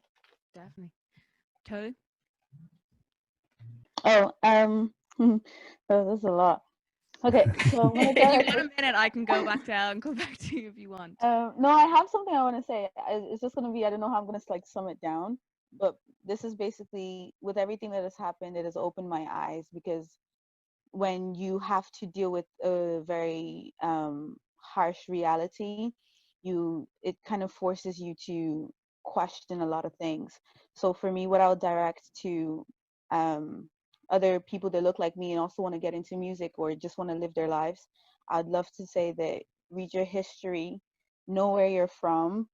Definitely. Tolü? There's a lot. Okay, so if you want a minute, I can go back down and go back to you if you want. No, I have something I want to say. It's just going to be, I don't know how I'm going to like sum it down, but this is basically, with everything that has happened, it has opened my eyes, because when you have to deal with a very harsh reality, it kind of forces you to question a lot of things. So for me, what I'll direct to other people that look like me and also want to get into music or just want to live their lives, I'd love to say that read your history, know where you're from,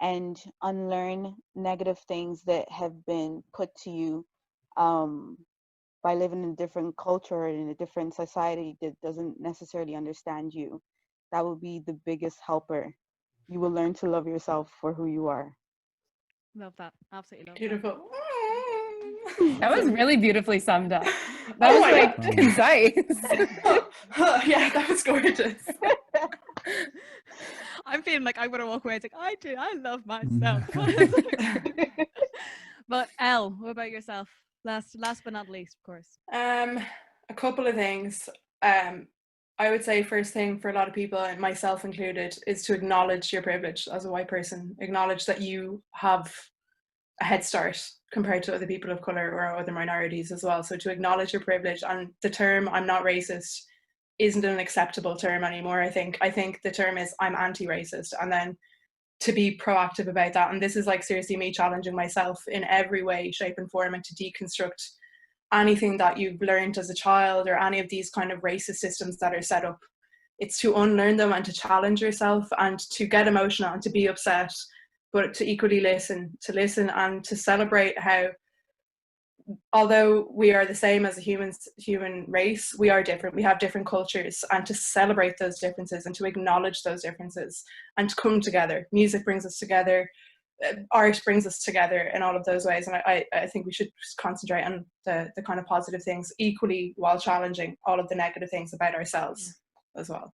and unlearn negative things that have been put to you by living in a different culture or in a different society that doesn't necessarily understand you. That will be the biggest helper. You will learn to love yourself for who you are. Love that. Absolutely love Beautiful. That was really beautifully summed up. That was like concise. Yeah, that was gorgeous. I'm feeling like I'm gonna walk away. It's like I love myself. But Elle, what about yourself? Last but not least, of course. A couple of things. I would say first thing for a lot of people, and myself included, is to acknowledge your privilege as a white person. Acknowledge that you have a head start compared to other people of color or other minorities as well. So to acknowledge your privilege, and the term "I'm not racist" isn't an acceptable term anymore. I think the term is "I'm anti-racist," and then to be proactive about that. And this is like seriously me challenging myself in every way, shape and form, and to deconstruct anything that you've learned as a child or any of these kind of racist systems that are set up. It's to unlearn them and to challenge yourself and to get emotional and to be upset, but to equally listen and to celebrate how, although we are the same as a human race, we are different. We have different cultures, and to celebrate those differences and to acknowledge those differences and to come together. Music brings us together. Art brings us together in all of those ways. And I think we should concentrate on the kind of positive things equally while challenging all of the negative things about ourselves as well.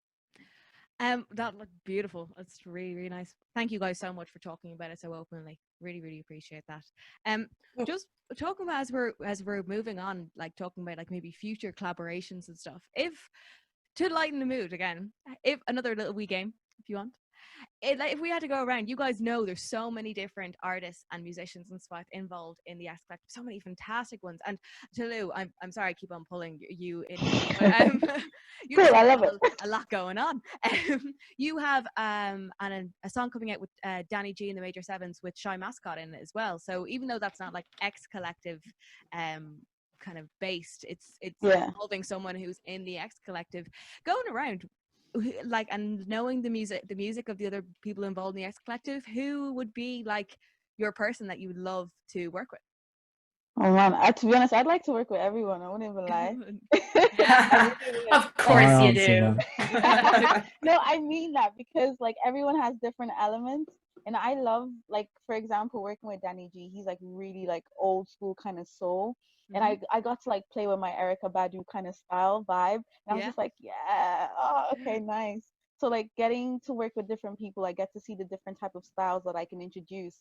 That looked beautiful. It's really, really nice. Thank you guys so much for talking about it so openly. Really, really appreciate that. Just talking about as we're moving on, like talking about like maybe future collaborations and stuff. If to lighten the mood again, if another little wee game, if you want. If we had to go around, you guys know there's so many different artists and musicians and stuff involved in the X Collective, so many fantastic ones. And Tolü, I'm sorry I keep on pulling you in, but you cool, I love it. A lot going on. You have a song coming out with Danny G and the Major Sevens with Shy Mascot in it as well. So even though that's not like X Collective kind of based, it's involving someone who's in the X Collective. Going around, like, and knowing the music of the other people involved in the X Collective, who would be like your person that you would love to work with? Oh man, to be honest, I'd like to work with everyone. I wouldn't even lie. Of course you do. No, I mean that because like everyone has different elements. And I love, like, for example, working with Danny G. He's like really like old school kind of soul. And I got to like play with my Erica Badu kind of style vibe. And I was Yeah. just like, yeah, oh, okay, nice. So like getting to work with different people, I get to see the different type of styles that I can introduce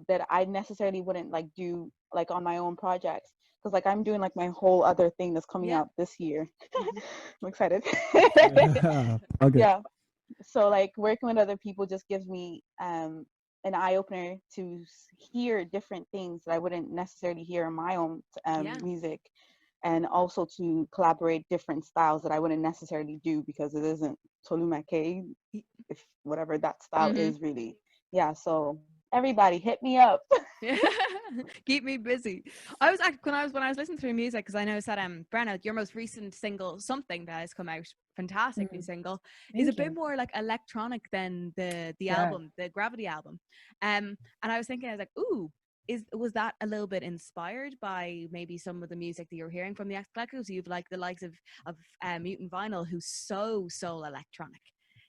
that I necessarily wouldn't like do like on my own projects. Because like I'm doing like my whole other thing that's coming Yeah. out this year. I'm excited. Okay. Yeah. So like working with other people just gives me an eye opener to hear different things that I wouldn't necessarily hear in my own Yeah. music, and also to collaborate different styles that I wouldn't necessarily do because it isn't Tolü Makay, if whatever that style is really. Yeah, so everybody hit me up. Keep me busy. I was actually when I was listening through music, because I noticed that Brenna, your most recent single, Something, that has come out, fantastic new single, is a bit more like electronic than the album, the Gravity album. And I was thinking, I was like, ooh, was that a little bit inspired by maybe some of the music that you're hearing from the X Collective? You've like the likes of Mutant Vinyl, who's so soul electronic,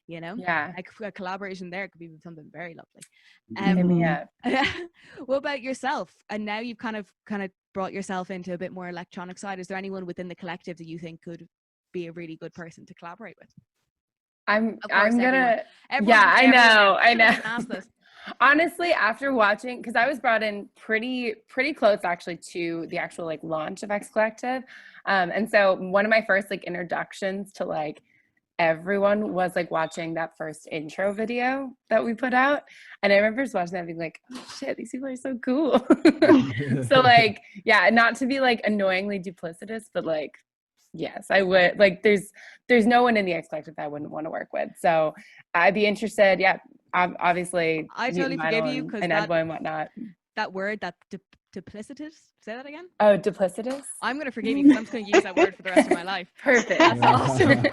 you know? Yeah. Like a collaboration there could be something very lovely. Hit me up. What about yourself? And now you've kind of brought yourself into a bit more electronic side. Is there anyone within the collective that you think could be a really good person to collaborate with? I'm Everyone. gonna Everyone's yeah, gonna say I everyone now. know. Should've asked this. Honestly, after watching, because I was brought in pretty close actually to the actual like launch of X Collective, and so one of my first like introductions to like everyone was like watching that first intro video that we put out, and I remember just watching that being like, oh shit, these people are so cool. So like, yeah, not to be like annoyingly duplicitous, but like, yes, I would like. There's no one in the X Collective that I wouldn't want to work with. So I'd be interested. Yeah, obviously. I totally forgive you because and Edwin and whatnot. That word, that duplicitous. Say that again. Oh, duplicitous. I'm gonna forgive you because I'm just gonna use that word for the rest of my life. Perfect. That's awesome.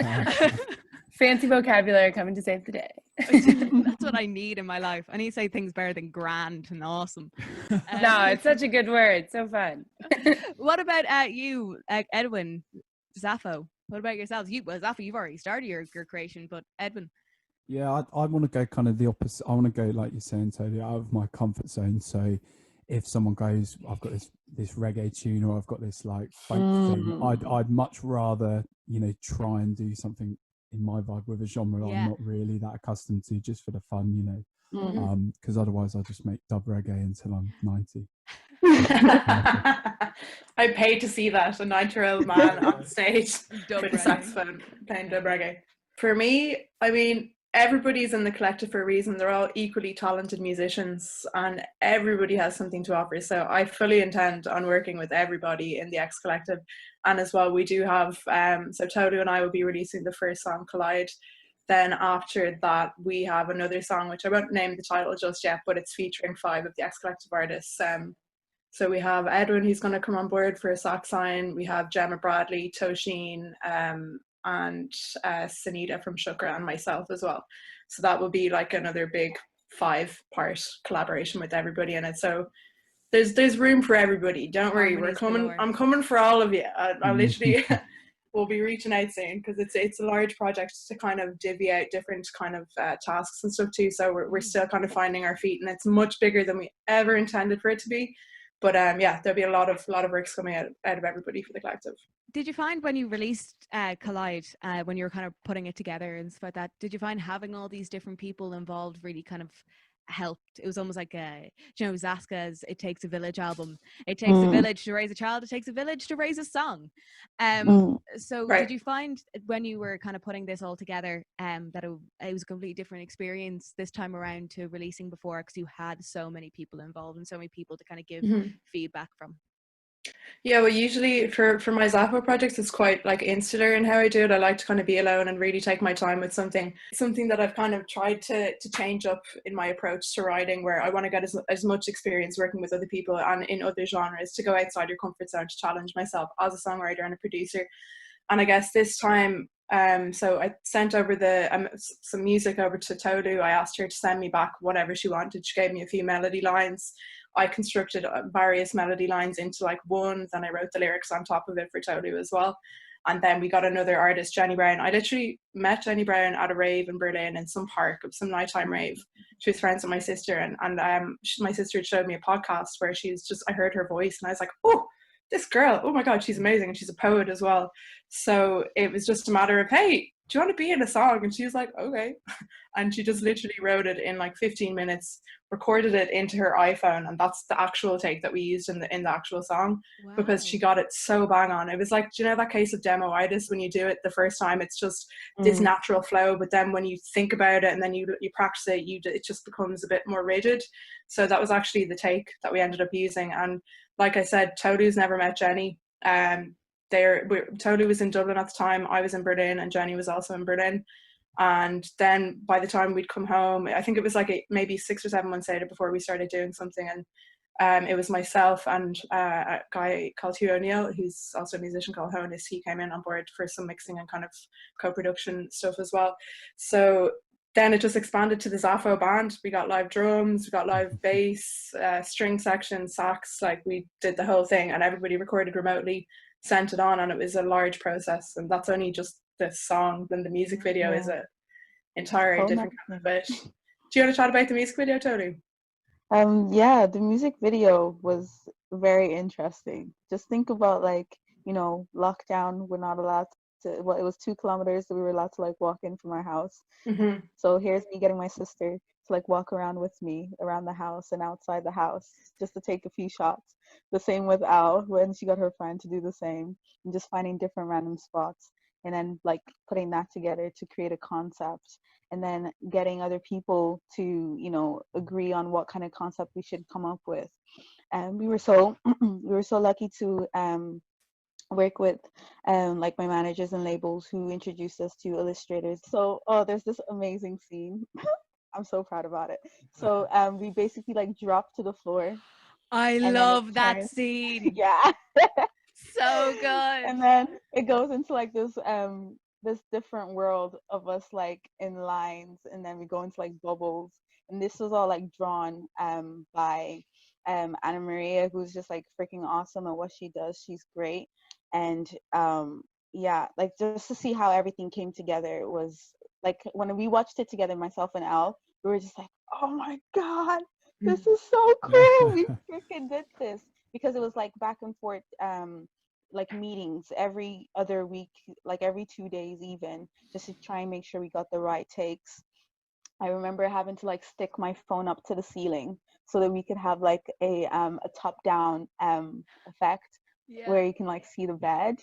Fancy vocabulary coming to save the day. That's what I need in my life. I need to say things better than grand and awesome. No, it's such a good word. So fun. What about you, Edwin, ZAPHO? What about yourselves? ZAPHO, you've already started your creation, but Edwin. Yeah, I want to go kind of the opposite. I want to go, like you're saying, Tolü, out of my comfort zone. So if someone goes, I've got this reggae tune, or I've got this like folk thing, I'd much rather, you know, try and do something in my vibe with a genre that I'm not really that accustomed to, just for the fun, you know, because otherwise I just make dub reggae until I'm 90. I paid to see that, a 90-year-old man on stage Dub with a reggae. saxophone playing dub reggae. For me, I mean, everybody's in the collective for a reason. They're all equally talented musicians and everybody has something to offer. So I fully intend on working with everybody in the X Collective. And as well, we do have, so Tolü and I will be releasing the first song, Collide. Then after that, we have another song, which I won't name the title just yet, but it's featuring 5 of the X Collective artists. So we have Edwin, who's going to come on board for a sax line. We have Gemma Bradley, Tosheen, and Sunita from Shukra, and myself as well. So that will be like another big 5-part collaboration with everybody in it. So there's room for everybody. Don't worry, we're coming. I'm coming for all of you. I literally will be reaching out soon because it's a large project to kind of divvy out different kind of tasks and stuff too. So we're still kind of finding our feet, and it's much bigger than we ever intended for it to be. But yeah, there'll be a lot of works coming out of everybody for the collective. Did you find when you released Collide, when you were kind of putting it together and stuff like that, did you find having all these different people involved really kind of helped? It was almost like Zaska's It Takes a Village album. It takes a village to raise a child, it takes a village to raise a song. So did you find when you were kind of putting this all together that it was a completely different experience this time around to releasing before, because you had so many people involved and so many people to kind of give feedback from? Yeah, well, usually for my ZAPHO projects, it's quite like insular in how I do it. I like to kind of be alone and really take my time with something that I've kind of tried to change up in my approach to writing, where I want to get as much experience working with other people and in other genres, to go outside your comfort zone, to challenge myself as a songwriter and a producer. And I guess this time, so I sent over some music over to Tolü. I asked her to send me back whatever she wanted. She gave me a few melody lines. I constructed various melody lines into like one, then I wrote the lyrics on top of it for Tolü as well. And then we got another artist, Jenny Brown. I literally met Jenny Brown at a rave in Berlin in some park, some nighttime rave. She was friends with my sister, and my sister showed me a podcast where I heard her voice, and I was like, oh, this girl, oh my God, she's amazing. And she's a poet as well. So it was just a matter of, hey, do you want to be in a song? And she was like, okay. And she just literally wrote it in like 15 minutes, recorded it into her iPhone, and that's the actual take that we used in the actual song. Wow. Because she got it so bang on. It was like, do you know that case of demo-itis, when you do it the first time, it's just this natural flow, but then when you think about it and then you practice it, it just becomes a bit more rigid. So that was actually the take that we ended up using. And like I said, Tolu's never met Jenny. Tolü was in Dublin at the time, I was in Berlin, and Jenny was also in Berlin. And then by the time we'd come home, I think it was like maybe 6 or 7 months later before we started doing something. And it was myself and a guy called Hugh O'Neill, who's also a musician, called Honus. He came in on board for some mixing and kind of co-production stuff as well. So then it just expanded to the ZAPHO band. We got live drums, we got live bass, string section, sax, like we did the whole thing, and everybody recorded remotely, sent it on, and it was a large process. And that's only just the song. Then the music video is an entire different kind of bit. Do you want to chat about the music video, Tolü? Yeah, the music video was very interesting. Just think about, like, you know, lockdown, we're not allowed to, well, it was 2 kilometers that we were allowed to like walk in from our house. So here's me getting my sister to like walk around with me around the house and outside the house just to take a few shots. The same with Al, when she got her friend to do the same, and just finding different random spots and then like putting that together to create a concept, and then getting other people to, you know, agree on what kind of concept we should come up with. And we were so lucky to work with like my managers and labels who introduced us to illustrators. So there's this amazing scene. I'm so proud about it. So we basically like dropped to the floor. I love that scene. Yeah. So good. And then it goes into like this different world of us like in lines, and then we go into like bubbles, and this was all like drawn by Anna Maria, who's just like freaking awesome at what she does. She's great. And yeah, like just to see how everything came together was like, when we watched it together, myself and Al, we were just like, oh my God, this is so cool. We freaking did this. Because it was like back and forth like meetings every other week, like every 2 days even, just to try and make sure we got the right takes. I remember having to like stick my phone up to the ceiling so that we could have like a top down effect where you can like see the bed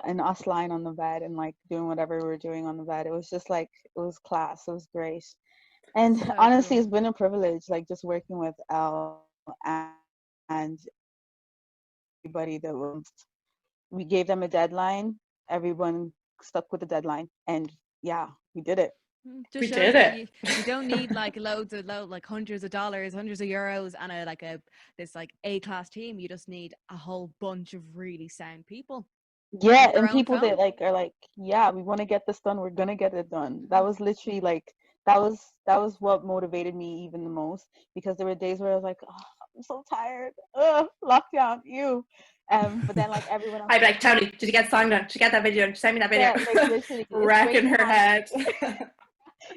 and us lying on the bed and like doing whatever we were doing on the bed. It was just like, it was class. It was great. And so honestly, cool. It's been a privilege, like just working with Al and everybody that was, we gave them a deadline, everyone stuck with the deadline, and yeah, we did it. Just We shows did that it. you don't need like like hundreds of dollars, hundreds of euros, and this like A-class team. You just need a whole bunch of really sound people. Yeah, Your and own people that phone. like are like, yeah, we want to get this done, we're gonna get it done. That was literally like, that was what motivated me even the most, because there were days where I was like, oh, I'm so tired, lockdown, you. But then like everyone else I'd be was like, Tony, did you get the song done? Did you get that video? Send me that video. yeah, like literally, it's great Wrecking to her have, head.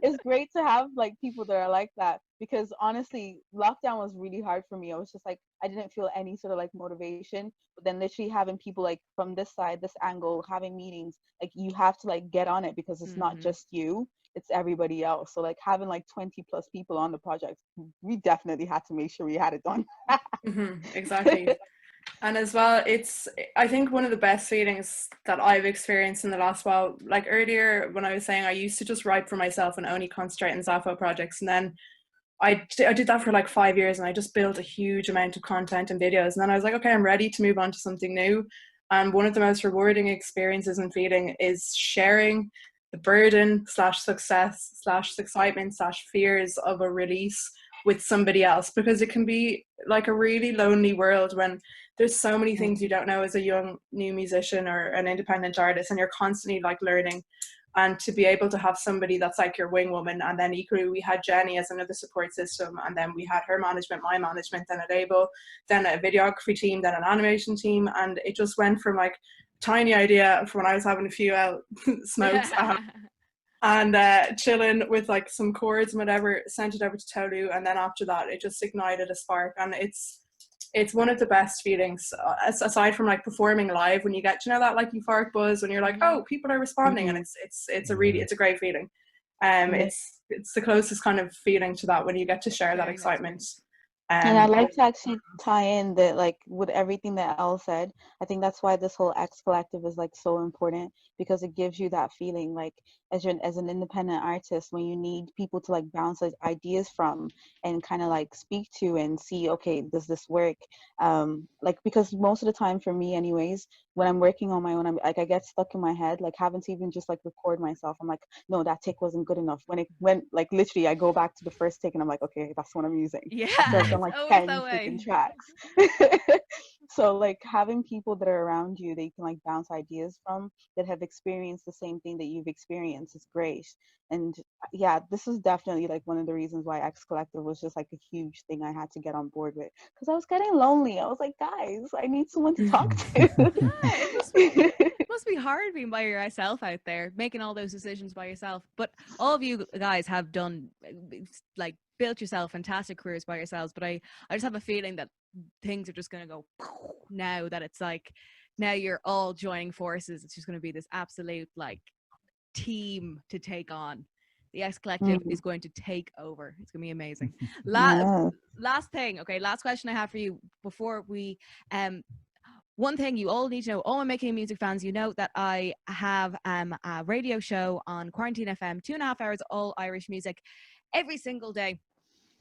it's great to have like people that are like that, because honestly, lockdown was really hard for me. I was just like, I didn't feel any sort of like motivation, but then literally having people like from this side, this angle, having meetings, like you have to like get on it, because it's not just you, it's everybody else. So like having like 20 plus people on the project, we definitely had to make sure we had it done. Exactly. And as well, it's, I think one of the best feelings that I've experienced in the last while, like earlier when I was saying I used to just write for myself and only concentrate on ZAPHO projects, and then I did that for like 5 years, and I just built a huge amount of content and videos, and then I was like, okay, I'm ready to move on to something new. And one of the most rewarding experiences and feeling is sharing the burden / success / excitement / fears of a release with somebody else, because it can be like a really lonely world when there's so many things you don't know as a young new musician or an independent artist, and you're constantly like learning. And to be able to have somebody that's like your wing woman, and then equally we had Jenny as another support system, and then we had her management, my management, then a label, then a videography team, then an animation team, and it just went from like tiny idea from when I was having a few smokes and chilling with like some chords and whatever, sent it over to Tolü, and then after that it just ignited a spark, and it's one of the best feelings, aside from like performing live, when you get, you know, that like euphoric buzz when you're like, oh, people are responding, and it's a great feeling. It's the closest kind of feeling to that, when you get to share that excitement. And I'd like to actually tie in that, like, with everything that Elle said, I think that's why this whole X Collective is like so important, because it gives you that feeling, like, as an independent artist, when you need people to like bounce like ideas from and kind of like speak to and see, okay, does this work? Like, because most of the time for me anyways, when I'm working on my own, I'm like, I get stuck in my head, like having to even just like record myself. I'm like, no, that take wasn't good enough. When it went, like, literally I go back to the first take and I'm like, okay, that's what I'm using. Yeah, so I've done like 10 freaking tracks. So like having people that are around you that you can like bounce ideas from, that have experienced the same thing that you've experienced, is great. And yeah, this is definitely like one of the reasons why X Collective was just like a huge thing I had to get on board with, because I was getting lonely. I was like, guys, I need someone to talk to. Yeah, it must be hard being by yourself out there, making all those decisions by yourself. But all of you guys have done, like, built yourself fantastic careers by yourselves. But I just have a feeling that things are just going to go now that it's like, now you're all joining forces. It's just going to be this absolute like team to take on. The X Collective is going to take over. It's going to be amazing. Last thing. Okay, last question I have for you before we one thing you all need to know, all my Making Music fans, you know that I have a radio show on Quarantine FM, 2.5 hours all Irish music every single day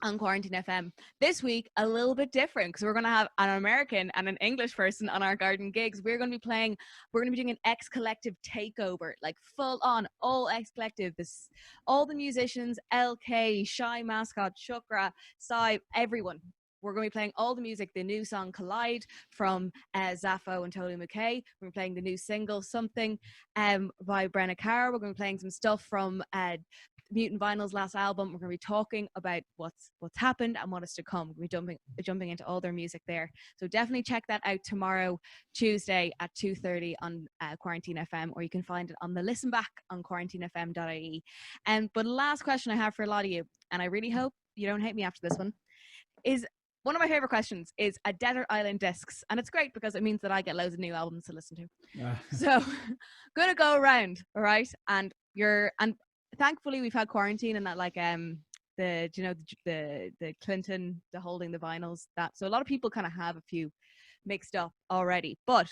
on Quarantine FM. This week, a little bit different, because we're going to have an American and an English person on our garden gigs. We're going to be doing an X Collective takeover, like full on, all X Collective. All the musicians, LK, Shy Mascot, Shukra, Sai, everyone. We're going to be playing all the music, the new song Collide from ZAPHO and Tolü Makay. We're playing the new single Something by Brenna Carroll. We're going to be playing some stuff from Mutant Vinyl's last album. We're going to be talking about what's happened and what is to come. We're going to be jumping into all their music there. So definitely check that out tomorrow, Tuesday at 2:30 on Quarantine FM, or you can find it on the listen back on quarantinefm.ie. But the last question I have for a lot of you, and I really hope you don't hate me after this one, is one of my favorite questions is a Desert Island Discs. And it's great because it means that I get loads of new albums to listen to. So gonna go around, all right? And thankfully we've had quarantine and that, like the Clinton, the holding the vinyls, that, so a lot of people kind of have a few mixed up already. But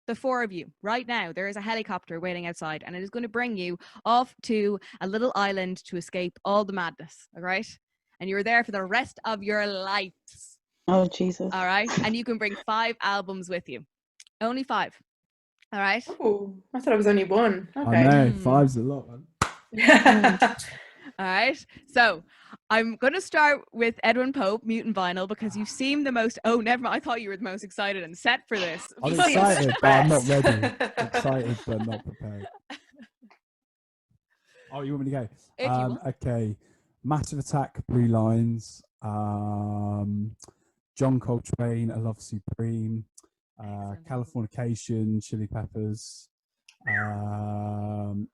the four of you right now, there is a helicopter waiting outside, and it is going to bring you off to a little island to escape all the madness, all right? And you're there for the rest of your lives. Oh, Jesus. All right? And you can bring 5 albums with you. Only 5. All right? Oh, I thought it was only 1. Okay. I know, 5's a lot, man. All right. So I'm going to start with Edwin Pope, Mutant Vinyl, because you seem the most, oh, never mind. I thought you were the most excited and set for this. I'm excited, but I'm not ready. Excited, but not prepared. Oh, you want me to go? If you want. Okay. Massive Attack, Blue Lines, John Coltrane, A Love Supreme, Californication, Chili Peppers. I'm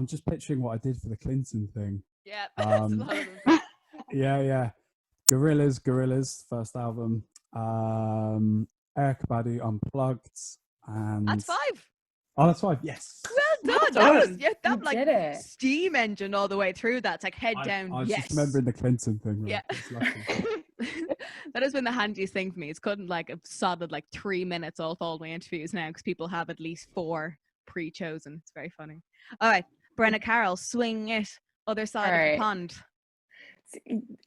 just picturing what I did for the Clinton thing. Yeah, that's a lot of them. Yeah. Gorillaz, first album. Erykah Badu, Unplugged, and That's 5. Oh, that's 5. Yes. Well done. That was did it. steam engine all the way through. That's like head down. I was yes. just remembering the Clinton thing. Right? Yeah. That has been the handiest thing for me. It's gotten like a solid 3 minutes off all my interviews now, because people have at least 4 pre-chosen. It's very funny. All right, Brenna Carroll, swing it. Other side of the pond.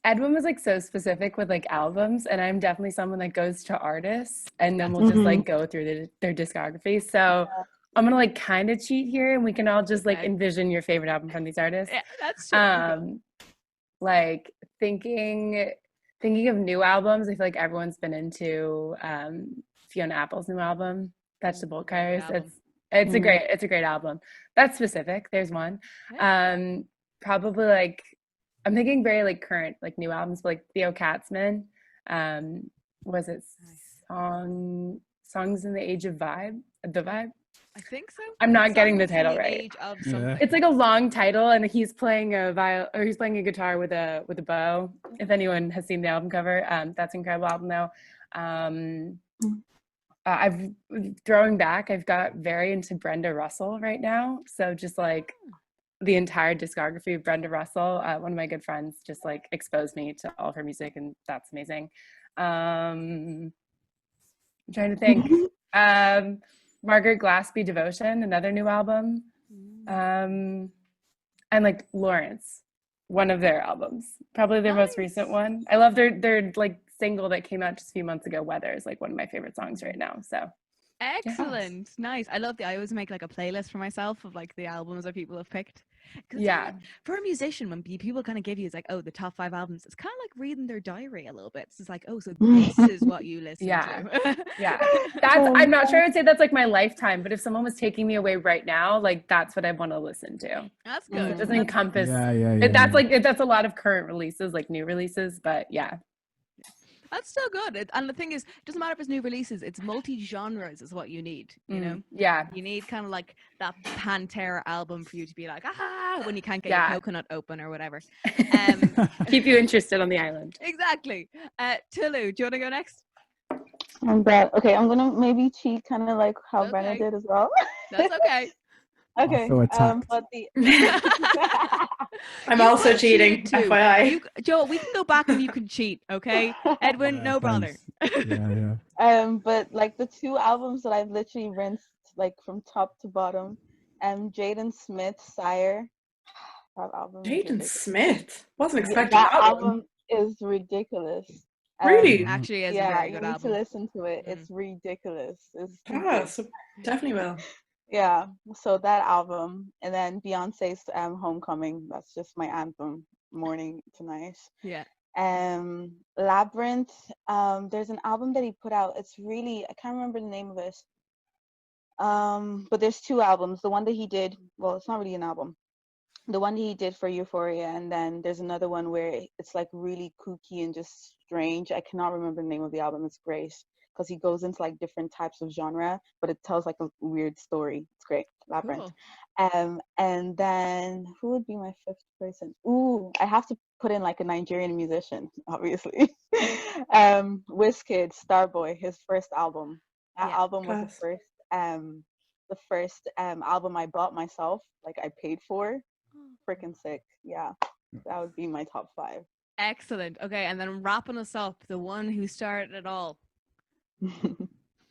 Edwin was so specific with albums, and I'm definitely someone that goes to artists and then we'll just go through their discography. So I'm gonna kind of cheat here, and we can all just envision your favorite album from these artists. Yeah, that's true. Thinking of new albums, I feel like everyone's been into Fiona Apple's new album, Vegetable Cars. It's a great album. That's specific. There's one. Yeah. Probably I'm thinking very current new albums, but Theo Katzman. Was it Songs in the Age of Vibe? The Vibe? I think so. I'm not getting the Something from title right. Age of Yeah. something. It's like a long title, and he's playing a he's playing a guitar with a bow. If anyone has seen the album cover, that's an incredible album though. I've throwing back. I've got very into Brenda Russell right now. So just like the entire discography of Brenda Russell. One of my good friends just like exposed me to all of her music, and that's amazing. I'm trying to think. Margaret Glaspie Devotion, another new album. And like Lawrence, one of their albums, probably their most recent one. I love their like single that came out just a few months ago. Weather is like one of my favorite songs right now. So Excellent. Yes. Nice. I always make like a playlist for myself of like the albums that people have picked. Yeah. For a musician, when people kind of give you, it's like, oh, the top 5 albums, it's kind of like reading their diary a little bit. It's like, oh, so this is what you listen to. Yeah. I'm not sure I would say that's like my lifetime, but if someone was taking me away right now, like that's what I want to listen to. That's good. It doesn't encompass. That's a lot of current releases, like new releases, but yeah. That's still good. And the thing is, it doesn't matter if it's new releases, it's multi-genres is what you need, you know? Yeah. You need kind of like that Pantera album for you to be like, when you can't get your coconut open or whatever. Keep you interested on the island. Exactly. Tolü, do you want to go next? Okay, I'm going to maybe cheat kind of like how Brenna did as well. That's okay. Okay. But I'm also cheating, FYI. Joe, we can go back and you can cheat, okay? Edwin, no bother. But like the 2 albums that I've literally rinsed like from top to bottom, Jaden Smith's Sire. That album. Jaden Smith? Wasn't expecting that album is ridiculous. Really? Actually, is a very good album. You need to listen to it. It's ridiculous. So definitely will. Yeah, so that album, and then Beyonce's Homecoming. That's just my anthem, morning to night. Yeah. Labyrinth. There's an album that he put out. It's really, I can't remember the name of it. But there's 2 albums. The one that he did, well, it's not really an album. The one he did for Euphoria, and then there's another one where it's like really kooky and just strange. I cannot remember the name of the album. It's great because he goes into like different types of genre, but it tells like a weird story. It's great. Labyrinth. Cool. And then who would be my 5th person? Ooh, I have to put in like a Nigerian musician, obviously. Wizkid, Starboy, his first album. That album was the first album I bought myself, like I paid for. Freaking sick. Yeah, that would be my top 5. Excellent. Okay, and then wrapping us up, the one who started it all.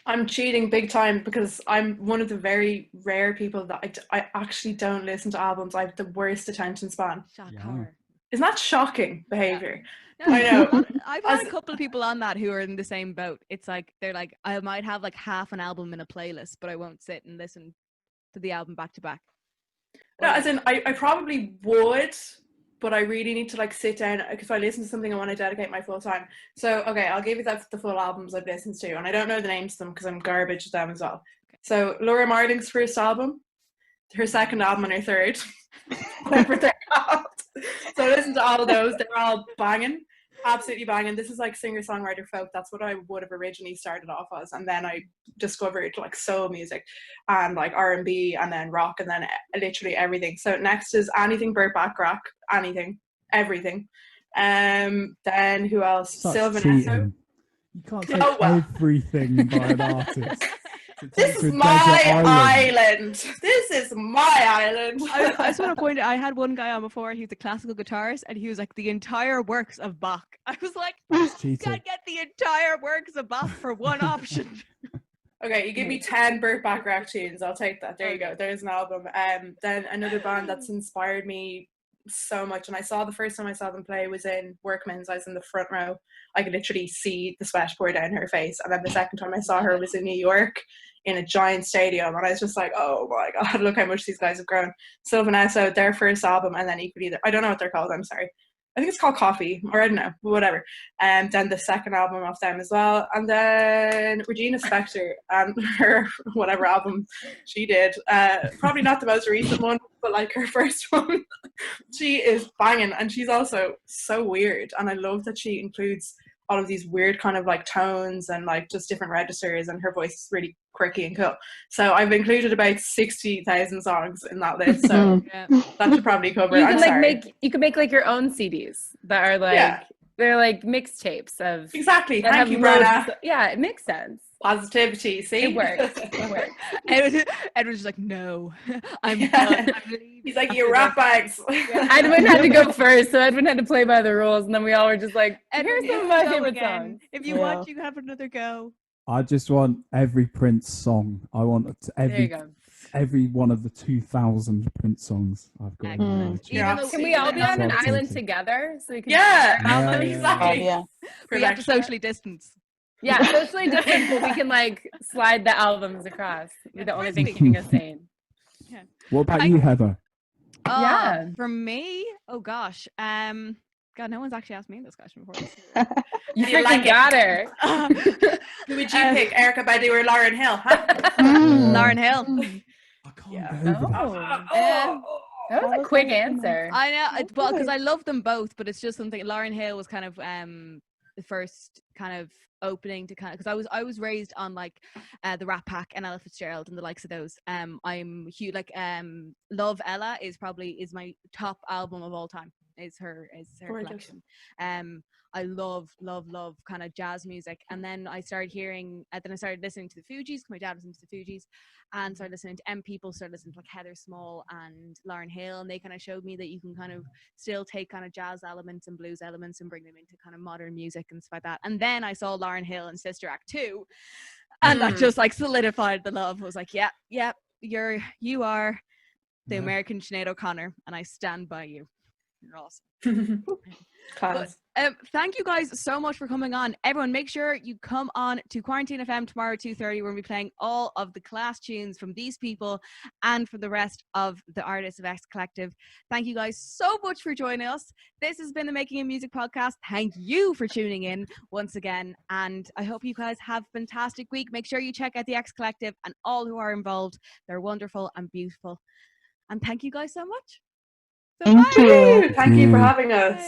I'm cheating big time because I'm one of the very rare people that I actually don't listen to albums. I have the worst attention span. Isn't that shocking behavior? Yeah. No, I know. I've had a couple of people on that who are in the same boat. It's like they're like, I might have like half an album in a playlist, but I won't sit and listen to the album back to back. No, as in I probably would, but I really need to like sit down because if I listen to something I want to dedicate my full time. So okay, I'll give you the full albums I've listened to, and I don't know the names of them because I'm garbage at them as well. So Laura Marling's first album, her second album, and her third, whatever they're called. So I listened to all of those. They're all banging. Absolutely banging. This is like singer-songwriter folk. That's what I would have originally started off as, and then I discovered like soul music and like R&B and then rock and then literally everything. So next is anything Burt Bacharach, everything. Then who else? Sylvan Esso. You can't say everything by an artist. This is my island. This is my island. I just want to point out, I had one guy on before, he was a classical guitarist, and he was like, the entire works of Bach. I was like, you can't get the entire works of Bach for one option. Okay, you give me 10 Burt Bacharach tunes, I'll take that. There you go. There's an album. Then another band that's inspired me so much, and the first time I saw them play was in Workman's. I was in the front row. I could literally see the sweat pour down her face. And then the second time I saw her was in New York in a giant stadium, and I was just like, oh my god, look how much these guys have grown. Sylvan Esso, their first album, and then equally, I don't know what they're called, I'm sorry, I think it's called Coffee, or I don't know, but whatever. And then the second album of them as well, and then Regina Spektor and her whatever album she did, probably not the most recent one, but like her first one. She is banging, and she's also so weird, and I love that she includes all of these weird kind of like tones and like just different registers, and her voice is really quirky and cool. So I've included about 60,000 songs in that list. So Yeah. that should probably cover it. You I'm can like sorry. you can make like your own CDs that are like Yeah. they're like mixtapes of Exactly. that Thank have you, loads Brenna. of, yeah, it makes sense. Positivity. See, It works. It works. Edwin's just like, no, I'm Yeah. done. I'm leaving. He's like, you rat bags. Edwin had to go first, so Edwin had to play by the rules, and then we all were just like, Edwin, here's some of you my go favorite again. songs. If you Yeah. want, you can have another go. I just want every Prince song. I want There you go. every one of the 2,000 Prince songs I've got. in my Excellent. library. Yeah. Even though Can we all be on an That's island awesome. together so we can Yeah. share albums? Yeah. Exactly. Yeah. we have to Perfection. socially distance. Yeah, socially different, but we can like slide the albums across. Yeah, The only thing crispy. keeping us sane. What about you, Heather? Yeah. For me, oh gosh, God, no one's actually asked me this question before. You Do you freaking like it? got her. Who would you pick, Erica Badu or Lauryn Hill? Huh? Lauren Hill. I can't Yeah. get over that. That was a quick answer. I know, That's well, because good. I love them both, but it's just something. Lauren Hill was kind of the first kind of opening to kind of, because I was raised on like the Rat Pack and Ella Fitzgerald and the likes of those. I'm huge, like Love Ella is my top album of all time. Is her Gorgeous. collection. I love kind of jazz music, and then I started hearing, then I started listening to the Fugees. My dad was into the Fugees, and started listening to people, started listening to like Heather Small and Lauryn Hill, and they kind of showed me that you can kind of still take kind of jazz elements and blues elements and bring them into kind of modern music and stuff like that. And then I saw Lauryn Hill in Sister Act 2, and that just like solidified the love. I was like, yeah, you are the Yeah. American Sinead O'Connor, and I stand by you. You're awesome. Class. Thank you guys so much for coming on. Everyone, make sure you come on to Quarantine FM tomorrow at 2:30. We're going to be playing all of the class tunes from these people and from the rest of the artists of X Collective. Thank you guys so much for joining us. This has been the Making of Music podcast. Thank you for tuning in once again, and I hope you guys have a fantastic week. Make sure you check out the X Collective and all who are involved. They're wonderful and beautiful. And thank you guys so much. Thank you. Thank you for having us.